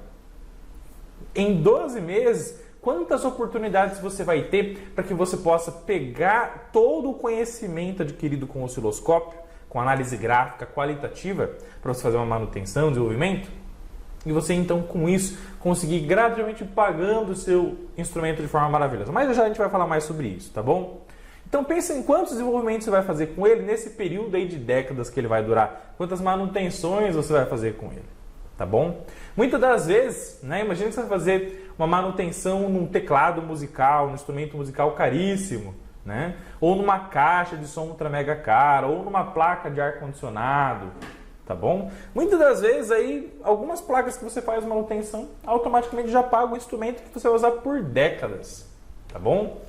Em 12 meses, quantas oportunidades você vai ter para que você possa pegar todo o conhecimento adquirido com o osciloscópio, com análise gráfica qualitativa, para você fazer uma manutenção, desenvolvimento? E você, então, com isso, conseguir gradativamente pagando o seu instrumento de forma maravilhosa. Mas já a gente vai falar mais sobre isso, tá bom? Então, pense em quantos desenvolvimentos você vai fazer com ele nesse período aí de décadas que ele vai durar. Quantas manutenções você vai fazer com ele, tá bom? Muitas das vezes, né, imagina que você vai fazer uma manutenção num teclado musical, num instrumento musical caríssimo, né? Ou numa caixa de som ultra mega cara, ou numa placa de ar-condicionado, tá bom? Muitas das vezes aí, algumas placas que você faz manutenção automaticamente já paga o instrumento que você vai usar por décadas, tá bom?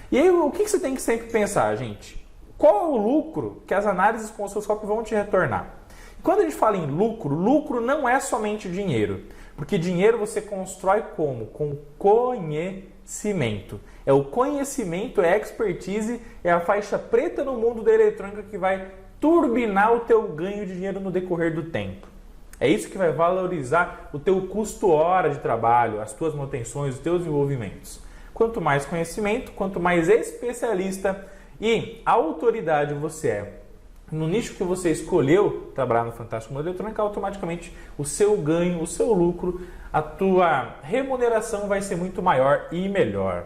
E aí, o que você tem que sempre pensar, gente? Qual é o lucro que as análises com o osciloscópio vão te retornar? Quando a gente fala em lucro, lucro não é somente dinheiro, porque dinheiro você constrói como? Com conhecimento. É o conhecimento, é a expertise, é a faixa preta no mundo da eletrônica que vai turbinar o teu ganho de dinheiro no decorrer do tempo. É isso que vai valorizar o teu custo hora de trabalho, as tuas manutenções, os teus desenvolvimentos. Quanto mais conhecimento, quanto mais especialista e autoridade você é no nicho que você escolheu trabalhar no Fantástico Mundo Eletrônica, automaticamente o seu ganho, o seu lucro, a tua remuneração vai ser muito maior e melhor.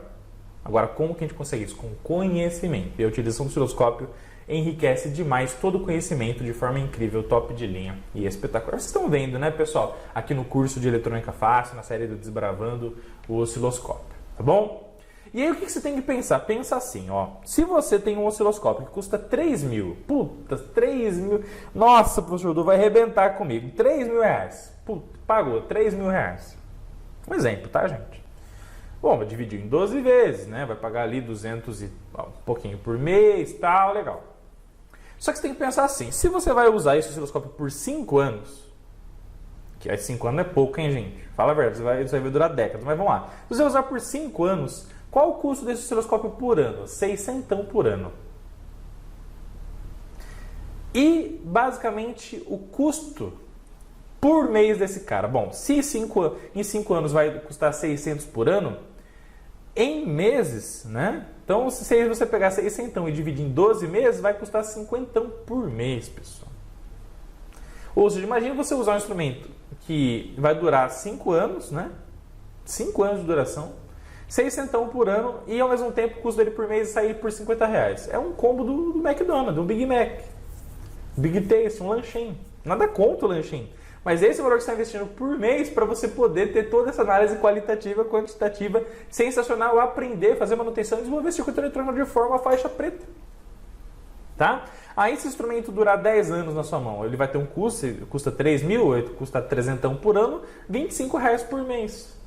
Agora, como que a gente consegue isso? Com conhecimento. E a utilização do osciloscópio enriquece demais todo o conhecimento de forma incrível, top de linha e espetacular. Vocês estão vendo, né, pessoal? Aqui no curso de Eletrônica Fácil, na série do Desbravando o Osciloscópio. Tá bom? E aí o que você tem que pensar? Pensa assim, ó. Se você tem um osciloscópio que custa 3 mil, puta, 3 mil, nossa, professor Du vai arrebentar comigo, 3 mil reais, puta, pagou 3 mil reais. Um exemplo, tá, gente? Bom, vai dividir em 12 vezes, né? Vai pagar ali 200 e um pouquinho por mês, tal, legal. Só que você tem que pensar assim, se você vai usar esse osciloscópio por 5 anos, Que aí 5 anos é pouco, hein, gente? Fala a verdade, isso vai durar décadas. Mas vamos lá. Se você usar por 5 anos, qual o custo desse osciloscópio por ano? 600 por ano. E, basicamente, o custo por mês desse cara. Bom, se em 5 anos vai custar 600 por ano, em meses, né? Então, se você pegar 600 e dividir em 12 meses, vai custar 50 por mês, pessoal. Ou seja, imagine você usar um instrumento que vai durar 5 anos, né? 5 anos de duração, 600 por ano e ao mesmo tempo o custo dele por mês sair por R$50. É um combo do McDonald's, um Big Mac, Big Taste, um lanchinho. Nada contra o lanchinho. Mas esse é o valor que você está investindo por mês para você poder ter toda essa análise qualitativa, quantitativa, sensacional, aprender, fazer manutenção e desenvolver circuito eletrônico de forma faixa preta. Tá? Aí esse instrumento durar 10 anos na sua mão, ele vai ter um custo, custa 3 mil, custa 300 por ano, R$25 por mês.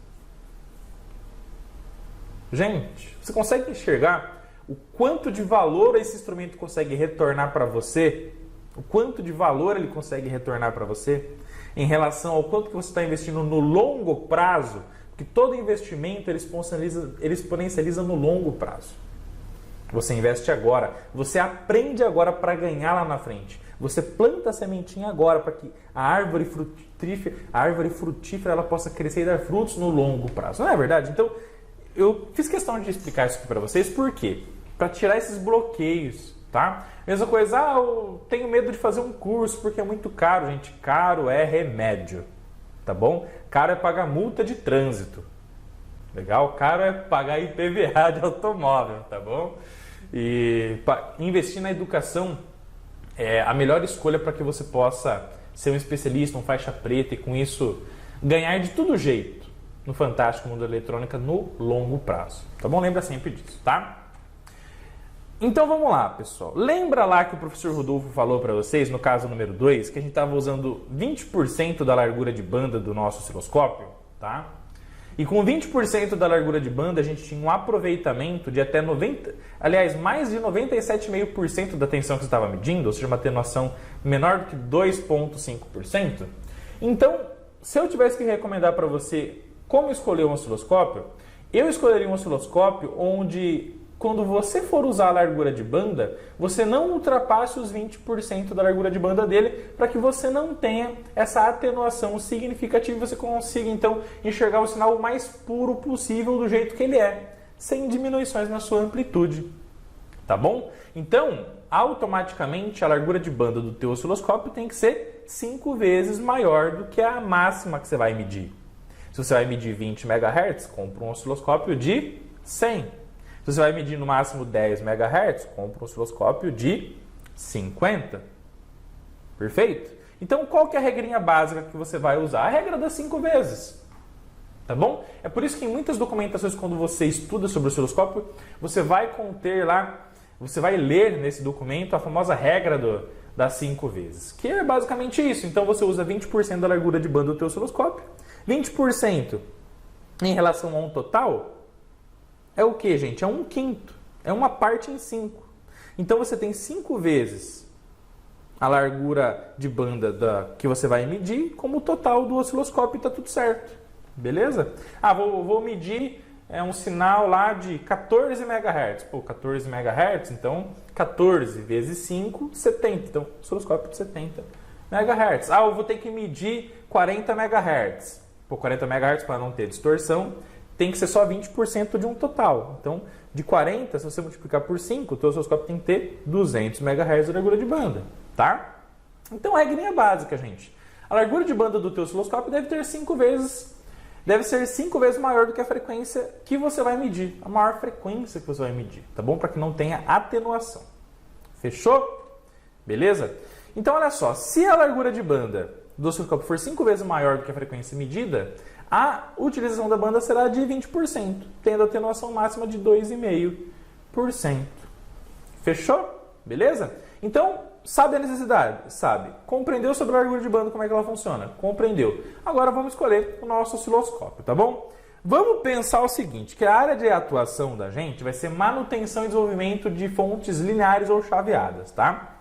Gente, você consegue enxergar o quanto de valor esse instrumento consegue retornar para você? O quanto de valor ele consegue retornar para você? Em relação ao quanto que você está investindo no longo prazo, porque todo investimento ele exponencializa no longo prazo. Você investe agora, você aprende agora para ganhar lá na frente. Você planta a sementinha agora para que a árvore frutífera ela possa crescer e dar frutos no longo prazo. Não é verdade? Então, eu fiz questão de explicar isso aqui para vocês, por quê? Para tirar esses bloqueios, tá? Mesma coisa, eu tenho medo de fazer um curso porque é muito caro, gente. Caro é remédio, tá bom? Caro é pagar multa de trânsito. Legal? Caro é pagar IPVA de automóvel, tá bom? E investir na educação é a melhor escolha para que você possa ser um especialista, um faixa preta e com isso ganhar de todo jeito no fantástico mundo da eletrônica no longo prazo, tá bom? Lembra sempre disso, tá? Então vamos lá, pessoal. Lembra lá que o professor Rodolfo falou para vocês, no caso número 2, que a gente estava usando 20% da largura de banda do nosso osciloscópio, tá? E com 20% da largura de banda, a gente tinha um aproveitamento de até mais de 97,5% da tensão que você estava medindo, ou seja, uma atenuação menor do que 2,5%. Então, se eu tivesse que recomendar para você como escolher um osciloscópio, eu escolheria um osciloscópio onde, quando você for usar a largura de banda, você não ultrapasse os 20% da largura de banda dele, para que você não tenha essa atenuação significativa e você consiga, então, enxergar o sinal o mais puro possível do jeito que ele é, sem diminuições na sua amplitude. Tá bom? Então, automaticamente, a largura de banda do teu osciloscópio tem que ser 5 vezes maior do que a máxima que você vai medir. Se você vai medir 20 MHz, compra um osciloscópio de 100. Se você vai medir no máximo 10 MHz, compra um osciloscópio de 50. Perfeito? Então, qual que é a regrinha básica que você vai usar? A regra das 5 vezes. Tá bom? É por isso que em muitas documentações, quando você estuda sobre o osciloscópio, você vai conter lá, você vai ler nesse documento a famosa regra das 5 vezes. Que é basicamente isso. Então, você usa 20% da largura de banda do teu osciloscópio. 20% em relação a um total é o que, gente? É 1/5. É uma parte em 5. Então você tem 5 vezes a largura de banda que você vai medir como o total do osciloscópio e está tudo certo. Beleza? Vou medir um sinal lá de 14 MHz. Pô, 14 MHz, então 14 vezes 5, 70. Então, osciloscópio de 70 MHz. Eu vou ter que medir 40 MHz. Pô, 40 MHz para não ter distorção, tem que ser só 20% de um total. Então, de 40, se você multiplicar por 5, o teu osciloscópio tem que ter 200 MHz de largura de banda, tá? Então, a regrinha básica, gente. A largura de banda do teu osciloscópio deve ser 5 vezes maior do que a frequência que você vai medir. A maior frequência que você vai medir, tá bom? Para que não tenha atenuação. Fechou? Beleza? Então, olha só. Se a largura de banda do osciloscópio for 5 vezes maior do que a frequência medida, a utilização da banda será de 20%, tendo a atenuação máxima de 2,5%. Fechou? Beleza? Então, sabe a necessidade? Sabe. Compreendeu sobre a largura de banda, como é que ela funciona? Compreendeu. Agora vamos escolher o nosso osciloscópio, tá bom? Vamos pensar o seguinte, que a área de atuação da gente vai ser manutenção e desenvolvimento de fontes lineares ou chaveadas, tá?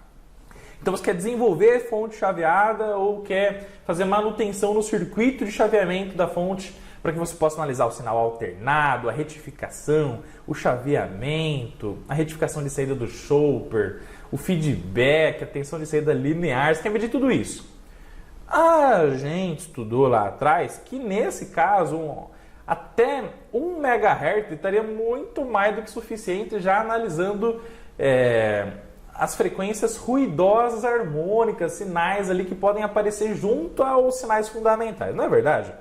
Então você quer desenvolver fonte chaveada ou quer fazer manutenção no circuito de chaveamento da fonte para que você possa analisar o sinal alternado, a retificação, o chaveamento, a retificação de saída do chopper, o feedback, a tensão de saída linear, você quer medir tudo isso. A gente estudou lá atrás que nesse caso até 1 MHz estaria muito mais do que suficiente já analisando as frequências ruidosas harmônicas, sinais ali que podem aparecer junto aos sinais fundamentais, não é verdade?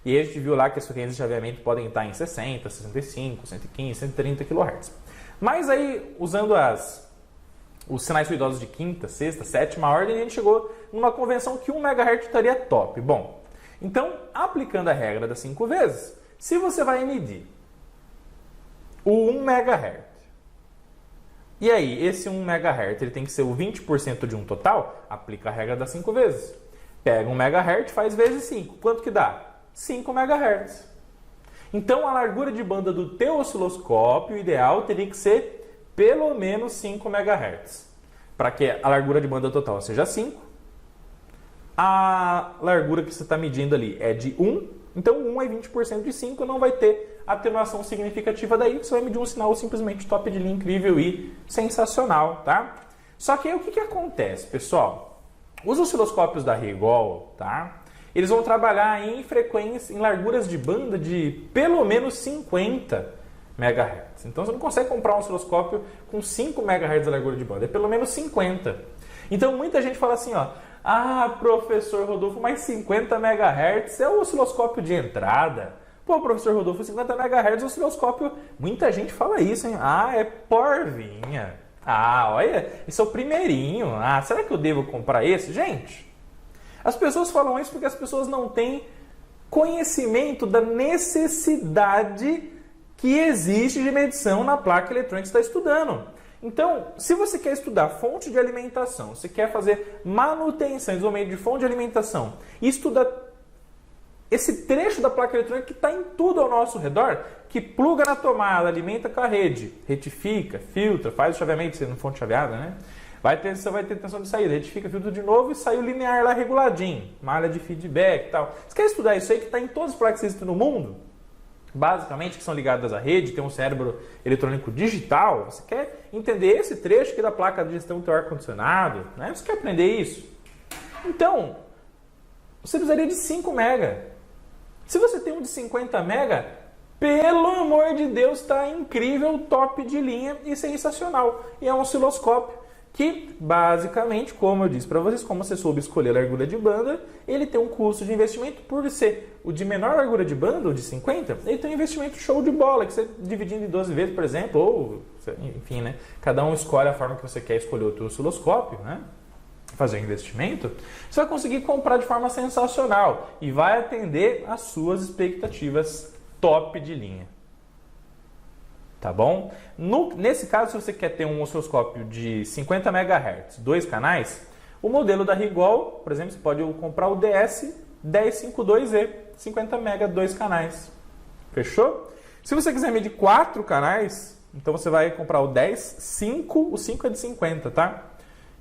E a gente viu lá que as frequências de chaveamento podem estar em 60, 65, 115, 130 kHz. Mas aí, usando os sinais ruidosos de quinta, sexta, sétima ordem, a gente chegou numa convenção que 1 MHz estaria top. Bom, então, aplicando a regra das 5 vezes, se você vai medir o 1 MHz, e aí, esse 1 MHz ele tem que ser o 20% de um total, aplica a regra das 5 vezes. Pega 1 MHz, faz vezes 5. Quanto que dá? 5 MHz. Então, a largura de banda do teu osciloscópio ideal teria que ser pelo menos 5 MHz. Para que a largura de banda total seja 5. A largura que você está medindo ali é de 1. Então, 1 é 20% de 5, não vai ter atenuação significativa daí. Você vai medir um sinal simplesmente top de linha, incrível e sensacional, tá? Só que aí o que acontece, pessoal? Os osciloscópios da Rigol, tá? Eles vão trabalhar em frequência, em larguras de banda de pelo menos 50 MHz. Então você não consegue comprar um osciloscópio com 5 MHz de largura de banda, é pelo menos 50. Então muita gente fala assim, ó, professor Rodolfo, mas 50 MHz é o osciloscópio de entrada. Pô, professor Rodolfo, 50 MHz é o osciloscópio. Muita gente fala isso, hein? É porvinha. Olha, esse é o primeirinho. Será que eu devo comprar esse? Gente, as pessoas falam isso porque as pessoas não têm conhecimento da necessidade que existe de medição na placa eletrônica que você está estudando. Então, se você quer estudar fonte de alimentação, você quer fazer manutenção, desenvolvimento de fonte de alimentação e estudar esse trecho da placa eletrônica que está em tudo ao nosso redor, que pluga na tomada, alimenta com a rede, retifica, filtra, faz o chaveamento, sendo fonte chaveada, né? Você vai ter tensão de saída, retifica, filtra de novo e sai o linear lá reguladinho, malha de feedback e tal. Você quer estudar isso aí que está em todas as placas que existem no mundo? Basicamente, que são ligadas à rede, tem um cérebro eletrônico digital. Você quer entender esse trecho aqui da placa de gestão do teu ar-condicionado, né? Você quer aprender isso? Então, você precisaria de 5 MB. Se você tem um de 50 MB, pelo amor de Deus, está incrível, top de linha e sensacional. E é um osciloscópio que, basicamente, como eu disse para vocês, como você soube escolher a largura de banda, ele tem um custo de investimento por ser o de menor largura de banda, o de 50, ele tem um investimento show de bola, que você dividindo em 12 vezes, por exemplo, ou, enfim, né? Cada um escolhe a forma que você quer escolher o seu osciloscópio, né? Fazer um investimento, você vai conseguir comprar de forma sensacional e vai atender às suas expectativas top de linha. Tá bom? Nesse caso, se você quer ter um osciloscópio de 50 MHz, 2 canais, o modelo da Rigol, por exemplo, você pode comprar o DS1052E, 50 MB, 2 canais. Fechou? Se você quiser medir 4 canais, então você vai comprar o 10-5, o 5 é de 50, tá?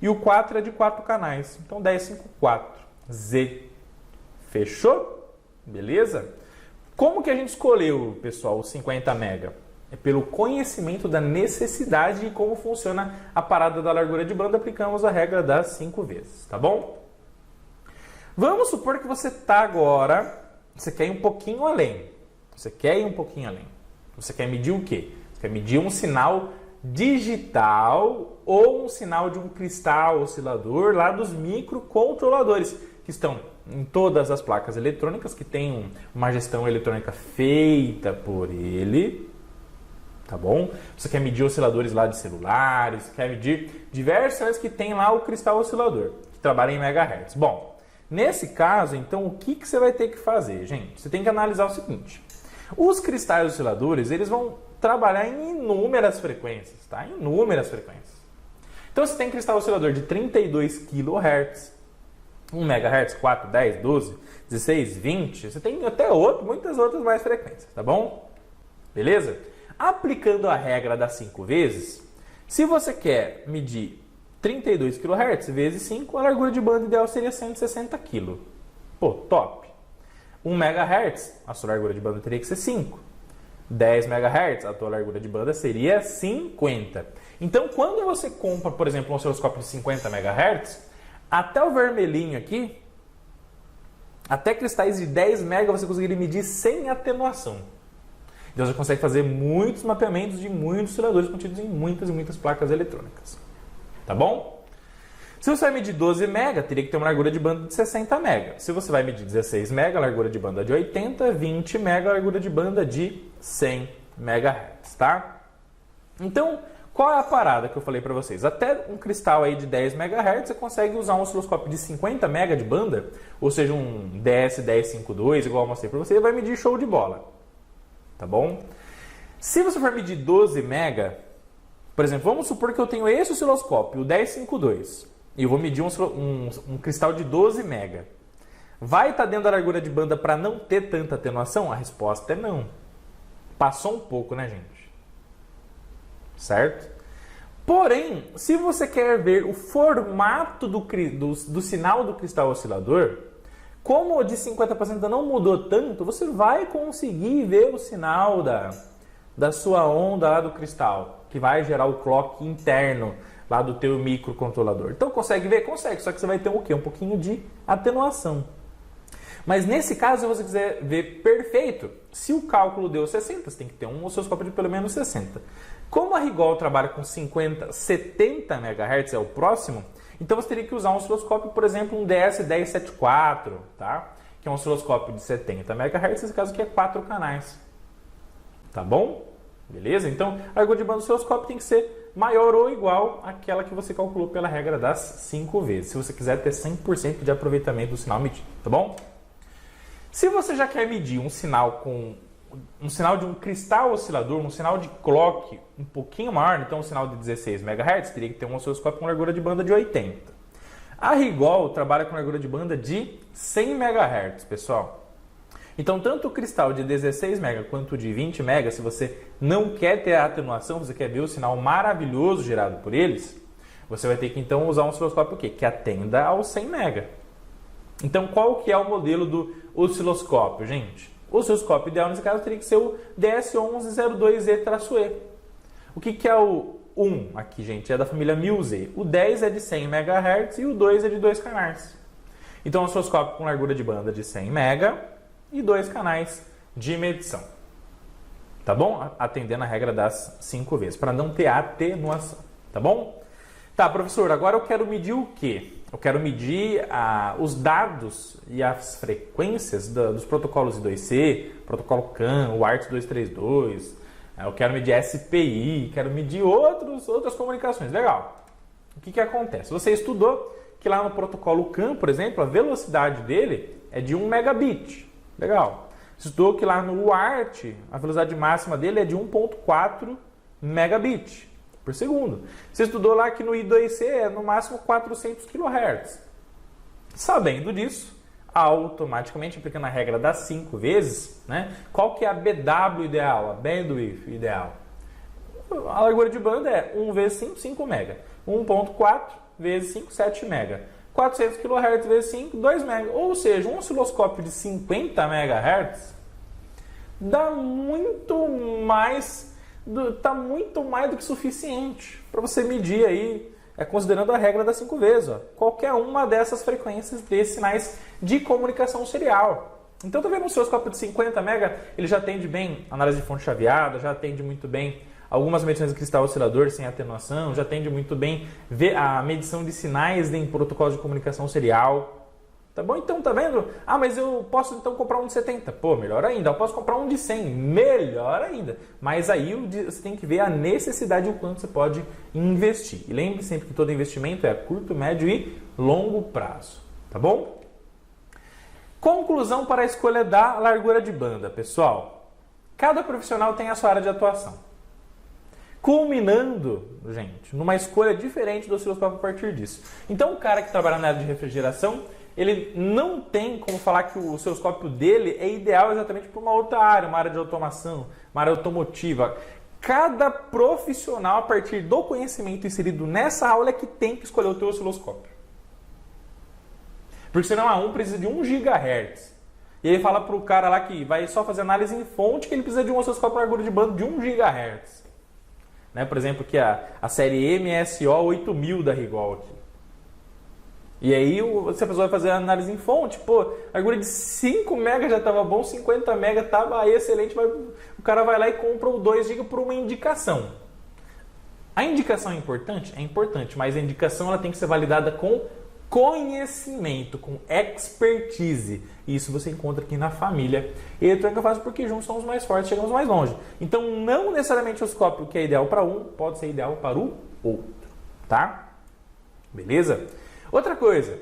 E o 4 é de 4 canais. Então 1054Z. Fechou? Beleza? Como que a gente escolheu, pessoal, o 50 MB? É pelo conhecimento da necessidade e como funciona a parada da largura de banda, aplicamos a regra das 5 vezes, tá bom? Vamos supor que você está agora, você quer ir um pouquinho além. Você quer ir um pouquinho além. Você quer medir o quê? Você quer medir um sinal digital ou um sinal de um cristal oscilador lá dos microcontroladores, que estão em todas as placas eletrônicas, que tem uma gestão eletrônica feita por ele. Tá bom? Você quer medir osciladores lá de celulares, quer medir diversas que tem lá o cristal oscilador, que trabalha em megahertz. Bom, nesse caso, então, o que você vai ter que fazer, gente? Você tem que analisar o seguinte. Os cristais osciladores, eles vão trabalhar em inúmeras frequências, tá? Inúmeras frequências. Então, você tem cristal oscilador de 32 kHz, 1 MHz, 4, 10, 12, 16, 20. Você tem até muitas outras mais frequências, tá bom? Beleza? Aplicando a regra das 5 vezes, se você quer medir 32 kHz vezes 5, a largura de banda ideal seria 160 kg. Pô, top. 1 MHz, a sua largura de banda teria que ser 5. 10 MHz, a tua largura de banda seria 50. Então, quando você compra, por exemplo, um osciloscópio de 50 MHz, até o vermelhinho aqui, até cristais de 10 MHz você conseguiria medir sem atenuação. Então, você consegue fazer muitos mapeamentos de muitos osciladores contidos em muitas e muitas placas eletrônicas. Tá bom? Se você vai medir 12 MHz, teria que ter uma largura de banda de 60 MHz. Se você vai medir 16 MHz, a largura de banda de 80, 20 MHz, a largura de banda de 100 MHz, tá? Então, qual é a parada que eu falei para vocês? Até um cristal aí de 10 MHz, você consegue usar um osciloscópio de 50 MHz de banda, ou seja, um DS1052, igual eu mostrei para você, e vai medir show de bola. Tá bom? Se você for medir 12 MHz, por exemplo, vamos supor que eu tenho esse osciloscópio, o 1052, e eu vou medir um cristal de 12 MHz. Vai estar dentro da largura de banda para não ter tanta atenuação? A resposta é não. Passou um pouco, né, gente? Certo? Porém, se você quer ver o formato do sinal do cristal oscilador, como o de 50% não mudou tanto, você vai conseguir ver o sinal da sua onda lá do cristal, que vai gerar o clock interno lá do teu microcontrolador. Então, consegue ver? Consegue, só que você vai ter o quê? Um pouquinho de atenuação. Mas nesse caso, se você quiser ver perfeito, se o cálculo deu 60, você tem que ter um osciloscópio de pelo menos 60. Como a Rigol trabalha com 50, 70 MHz, é o próximo, então você teria que usar um osciloscópio, por exemplo, um DS1074, tá? Que é um osciloscópio de 70 MHz, nesse caso aqui é 4 canais. Tá bom? Beleza? Então, a largura de banda do osciloscópio tem que ser maior ou igual àquela que você calculou pela regra das 5 vezes, se você quiser ter 100% de aproveitamento do sinal medido, tá bom? Se você já quer medir um sinal de um cristal oscilador, um sinal de clock um pouquinho maior, então um sinal de 16 MHz, teria que ter um osciloscópio com largura de banda de 80. A Rigol trabalha com largura de banda de 100 MHz, pessoal. Então, tanto o cristal de 16 MHz quanto o de 20 MHz, se você não quer ter a atenuação, você quer ver o sinal maravilhoso gerado por eles, você vai ter que então usar um osciloscópio o quê? Que atenda aos 100 MHz. Então, qual que é o modelo do osciloscópio, gente? O osciloscópio ideal, nesse caso, teria que ser o DS1102E-E. O que é o 1 aqui, gente? É da família MIL-Z. O 10 é de 100 MHz e o 2 é de 2 canais. Então, o osciloscópio com largura de banda de 100 MHz e 2 canais de medição. Tá bom? Atendendo a regra das 5 vezes, para não ter atenuação. Tá bom? Tá, professor, agora eu quero medir o quê? Eu quero medir os dados e as frequências dos protocolos I2C, protocolo CAN, o ARTS-232, eu quero medir SPI, quero medir outras comunicações. Legal. O que acontece? Você estudou que lá no protocolo CAN, por exemplo, a velocidade dele é de 1 megabit. Legal. Você estudou que lá no UART, a velocidade máxima dele é de 1.4 megabit por segundo. Você estudou lá que no I2C é no máximo 400 kHz. Sabendo disso, automaticamente aplicando a regra das 5 vezes, né? Qual que é a BW ideal, a bandwidth ideal? A largura de banda é 1 vezes 5, 5 MB. 1.4 vezes 5, 7 MB. 400 kHz vezes 5, 2 MB. Ou seja, um osciloscópio de 50 MHz dá muito mais... Está muito mais do que suficiente para você medir aí, considerando a regra das 5 vezes, ó, qualquer uma dessas frequências de sinais de comunicação serial. Então, tá vendo o osciloscópio de 50 MHz, ele já atende bem análise de fonte chaveada, já atende muito bem algumas medições de cristal oscilador sem atenuação, já atende muito bem a medição de sinais em protocolos de comunicação serial. Tá bom? Então, tá vendo? Ah, mas eu posso então comprar um de 70. Pô, melhor ainda. Eu posso comprar um de 100. Melhor ainda. Mas aí você tem que ver a necessidade e o quanto você pode investir. E lembre sempre que todo investimento é a curto, médio e longo prazo. Tá bom? Conclusão para a escolha da largura de banda, pessoal. Cada profissional tem a sua área de atuação. Culminando, gente, numa escolha diferente do osciloscópio a partir disso. Então, o cara que trabalha na área de refrigeração, ele não tem como falar que o osciloscópio dele é ideal exatamente para uma outra área, uma área de automação, uma área automotiva. cada profissional, a partir do conhecimento inserido nessa aula, é que tem que escolher o teu osciloscópio. Porque senão a precisa de 1 GHz. E ele fala para o cara lá que vai só fazer análise em fonte que ele precisa de um osciloscópio com largura de banda de 1 GHz. Né? Por exemplo, que a série MSO 8000 da Rigol aqui. E aí, se a pessoa vai fazer a análise em fonte, pô, a largura de 5 MB já estava bom, 50 MB estava excelente, mas o cara vai lá e compra o 2 GB por uma indicação. A indicação é importante? É importante, mas a indicação ela tem que ser validada com conhecimento, com expertise. E isso você encontra aqui na família Eletrônica Fácil, porque juntos somos mais fortes, chegamos mais longe. Então, não necessariamente o osciloscópio que é ideal para um, pode ser ideal para o outro, tá? Beleza? Outra coisa,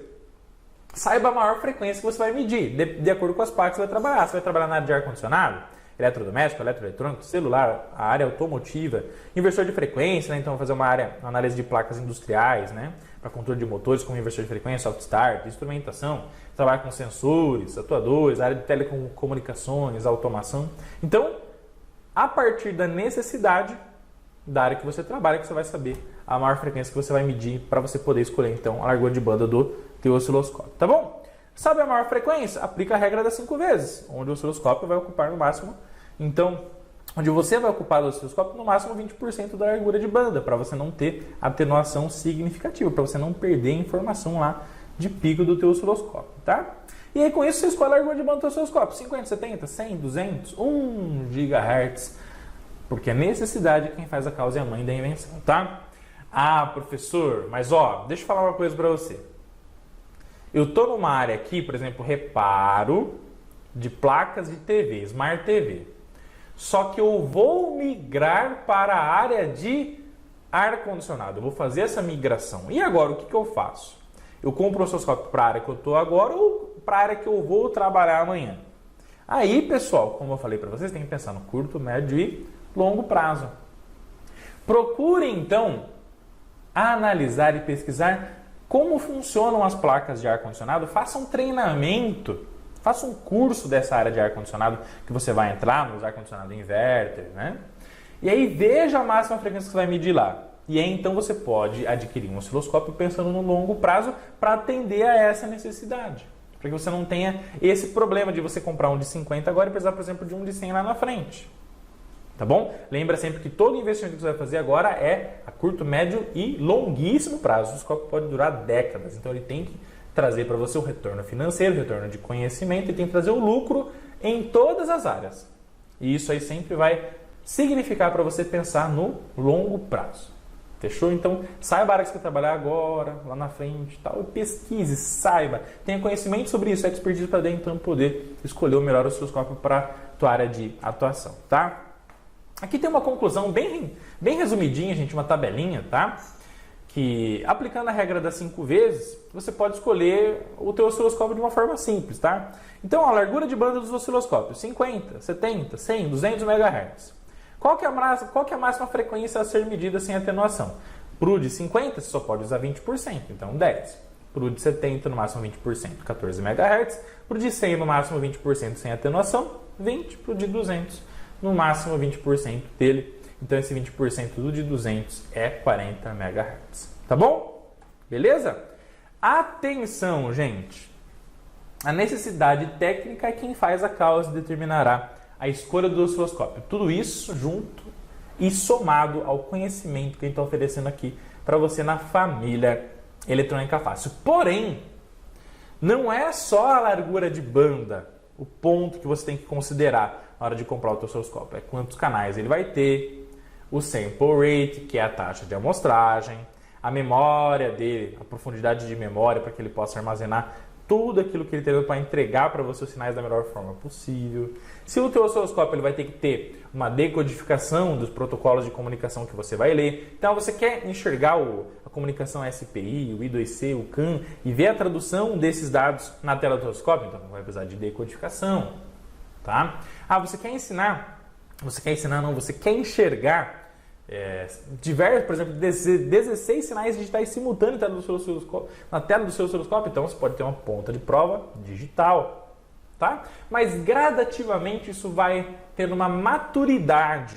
saiba a maior frequência que você vai medir, de acordo com as partes que você vai trabalhar. Você vai trabalhar na área de ar-condicionado, eletrodoméstico, eletroeletrônico, celular, a área automotiva, inversor de frequência, né? Então fazer uma análise de placas industriais, né? Para controle de motores como inversor de frequência, soft start, instrumentação, trabalhar com sensores, atuadores, área de telecomunicações, automação. Então, a partir da necessidade da área que você trabalha, que você vai saber a maior frequência que você vai medir para você poder escolher então a largura de banda do teu osciloscópio, tá bom? Sabe a maior frequência? Aplica a regra das 5 vezes, onde o osciloscópio vai ocupar no máximo, então, onde você vai ocupar o osciloscópio no máximo 20% da largura de banda, para você não ter atenuação significativa, para você não perder informação lá de pico do teu osciloscópio, tá? E aí com isso você escolhe a largura de banda do teu osciloscópio, 50, 70, 100, 200, 1 GHz, porque a necessidade é quem faz a causa é a mãe da invenção, tá? Ah, professor, mas ó, deixa eu falar uma coisa para você. Eu estou numa área aqui, por exemplo, reparo de placas de TV, Smart TV. Só que eu vou migrar para a área de ar-condicionado. Eu vou fazer essa migração. E agora, o que eu faço? Eu compro o osciloscópio para a área que eu estou agora ou para a área que eu vou trabalhar amanhã? Aí, pessoal, como eu falei para vocês, tem que pensar no curto, médio e longo prazo. Procure, então, analisar e pesquisar como funcionam as placas de ar-condicionado. Faça um treinamento, faça um curso dessa área de ar-condicionado que você vai entrar nos ar-condicionado inverter, né? E aí veja a máxima frequência que você vai medir lá. E aí então você pode adquirir um osciloscópio pensando no longo prazo para atender a essa necessidade. Para que você não tenha esse problema de você comprar um de 50 agora e precisar, por exemplo, de um de 100 lá na frente. Tá bom? Lembra sempre que todo investimento que você vai fazer agora é a curto, médio e longuíssimo prazo. O osciloscópio pode durar décadas, então ele tem que trazer para você o retorno financeiro, o retorno de conhecimento e tem que trazer o lucro em todas as áreas. E isso aí sempre vai significar para você pensar no longo prazo. Fechou? Então, saiba a área que você vai trabalhar agora, lá na frente, tal, e pesquise, saiba, tenha conhecimento sobre isso, expertise para dentro, então poder escolher o melhor osciloscópio para a tua área de atuação, tá? Aqui tem uma conclusão bem resumidinha, gente, uma tabelinha, tá? Que aplicando a regra das 5 vezes, você pode escolher o teu osciloscópio de uma forma simples, tá? Então, a largura de banda dos osciloscópios, 50, 70, 100, 200 MHz. Qual que é a máxima frequência a ser medida sem atenuação? Pro de 50, você só pode usar 20%, então 10. Pro de 70, no máximo 20%, 14 MHz. Pro de 100, no máximo 20% sem atenuação, 20. Pro de 200, no máximo 20% dele. Então esse 20% do de 200 é 40 MHz. Tá bom? Beleza? Atenção, gente! A necessidade técnica é quem faz a causa e determinará a escolha do osciloscópio. Tudo isso junto e somado ao conhecimento que a gente está oferecendo aqui para você na família Eletrônica Fácil. Porém, não é só a largura de banda o ponto que você tem que considerar na hora de comprar o teu osciloscópio. É quantos canais ele vai ter, o sample rate, que é a taxa de amostragem, a memória dele, a profundidade de memória para que ele possa armazenar tudo aquilo que ele tem para entregar para você os sinais da melhor forma possível. Se o teu osciloscópio ele vai ter que ter uma decodificação dos protocolos de comunicação que você vai ler. Então você quer enxergar a comunicação SPI, o I2C, o CAN e ver a tradução desses dados na tela do osciloscópio, então vai precisar de decodificação, tá? Você quer enxergar diversos, por exemplo, 16 sinais digitais simultâneos na tela do seu osciloscópio, então você pode ter uma ponta de prova digital, tá? Mas gradativamente isso vai tendo uma maturidade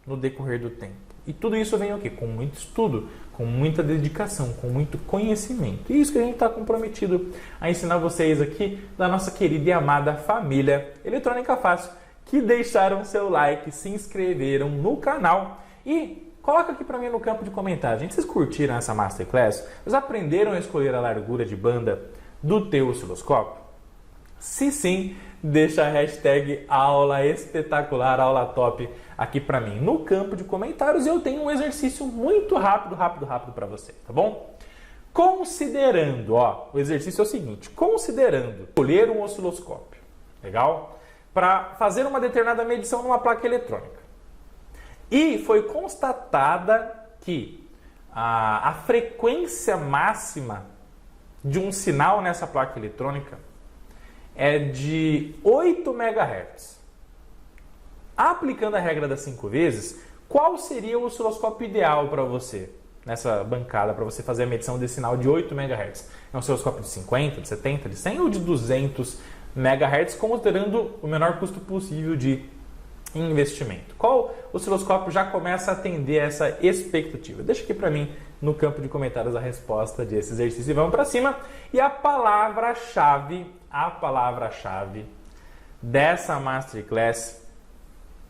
no decorrer do tempo. E tudo isso vem o quê? Com muito estudo, com muita dedicação, com muito conhecimento. E isso que a gente está comprometido a ensinar vocês aqui da nossa querida e amada família Eletrônica Fácil, que deixaram seu like, se inscreveram no canal e coloca aqui para mim no campo de comentários. Gente, vocês curtiram essa Masterclass? Vocês aprenderam a escolher a largura de banda do teu osciloscópio? Se sim, deixa a hashtag aula espetacular, aula top aqui para mim no campo de comentários. E eu tenho um exercício muito rápido para você, tá bom? Considerando, ó, o exercício é o seguinte, considerando escolher um osciloscópio, legal? Para fazer uma determinada medição numa placa eletrônica. E foi constatada que a frequência máxima de um sinal nessa placa eletrônica é de 8 MHz. Aplicando a regra das 5 vezes, qual seria o osciloscópio ideal para você nessa bancada, para você fazer a medição desse sinal de 8 MHz? É um osciloscópio de 50, de 70, de 100 ou de 200 MHz, considerando o menor custo possível de investimento? Qual osciloscópio já começa a atender essa expectativa? Deixa aqui para mim no campo de comentários a resposta desse exercício e vamos para cima. E a palavra-chave dessa Masterclass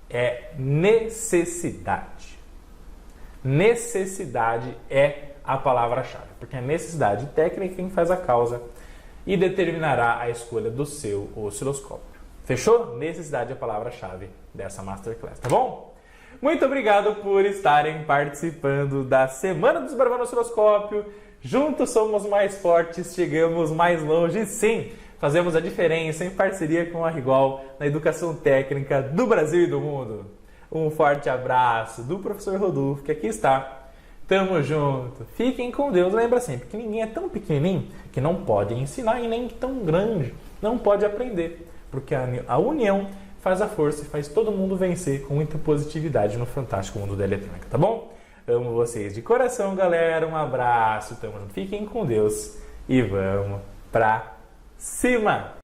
é necessidade. Necessidade é a palavra-chave, porque a necessidade técnica é quem faz a causa e determinará a escolha do seu osciloscópio. Fechou? Necessidade é a palavra-chave dessa Masterclass, tá bom? Muito obrigado por estarem participando da Semana do Desbravando Osciloscópio. Juntos somos mais fortes, chegamos mais longe, sim! Fazemos a diferença em parceria com a Rigol na educação técnica do Brasil e do mundo. Um forte abraço do professor Rodolfo, que aqui está. Tamo junto. Fiquem com Deus. Lembra sempre que ninguém é tão pequenininho que não pode ensinar e nem tão grande não pode aprender. Porque a união faz a força e faz todo mundo vencer com muita positividade no fantástico mundo da eletrônica, tá bom? Amo vocês de coração, galera. Um abraço. Tamo junto. Fiquem com Deus e vamos pra cima!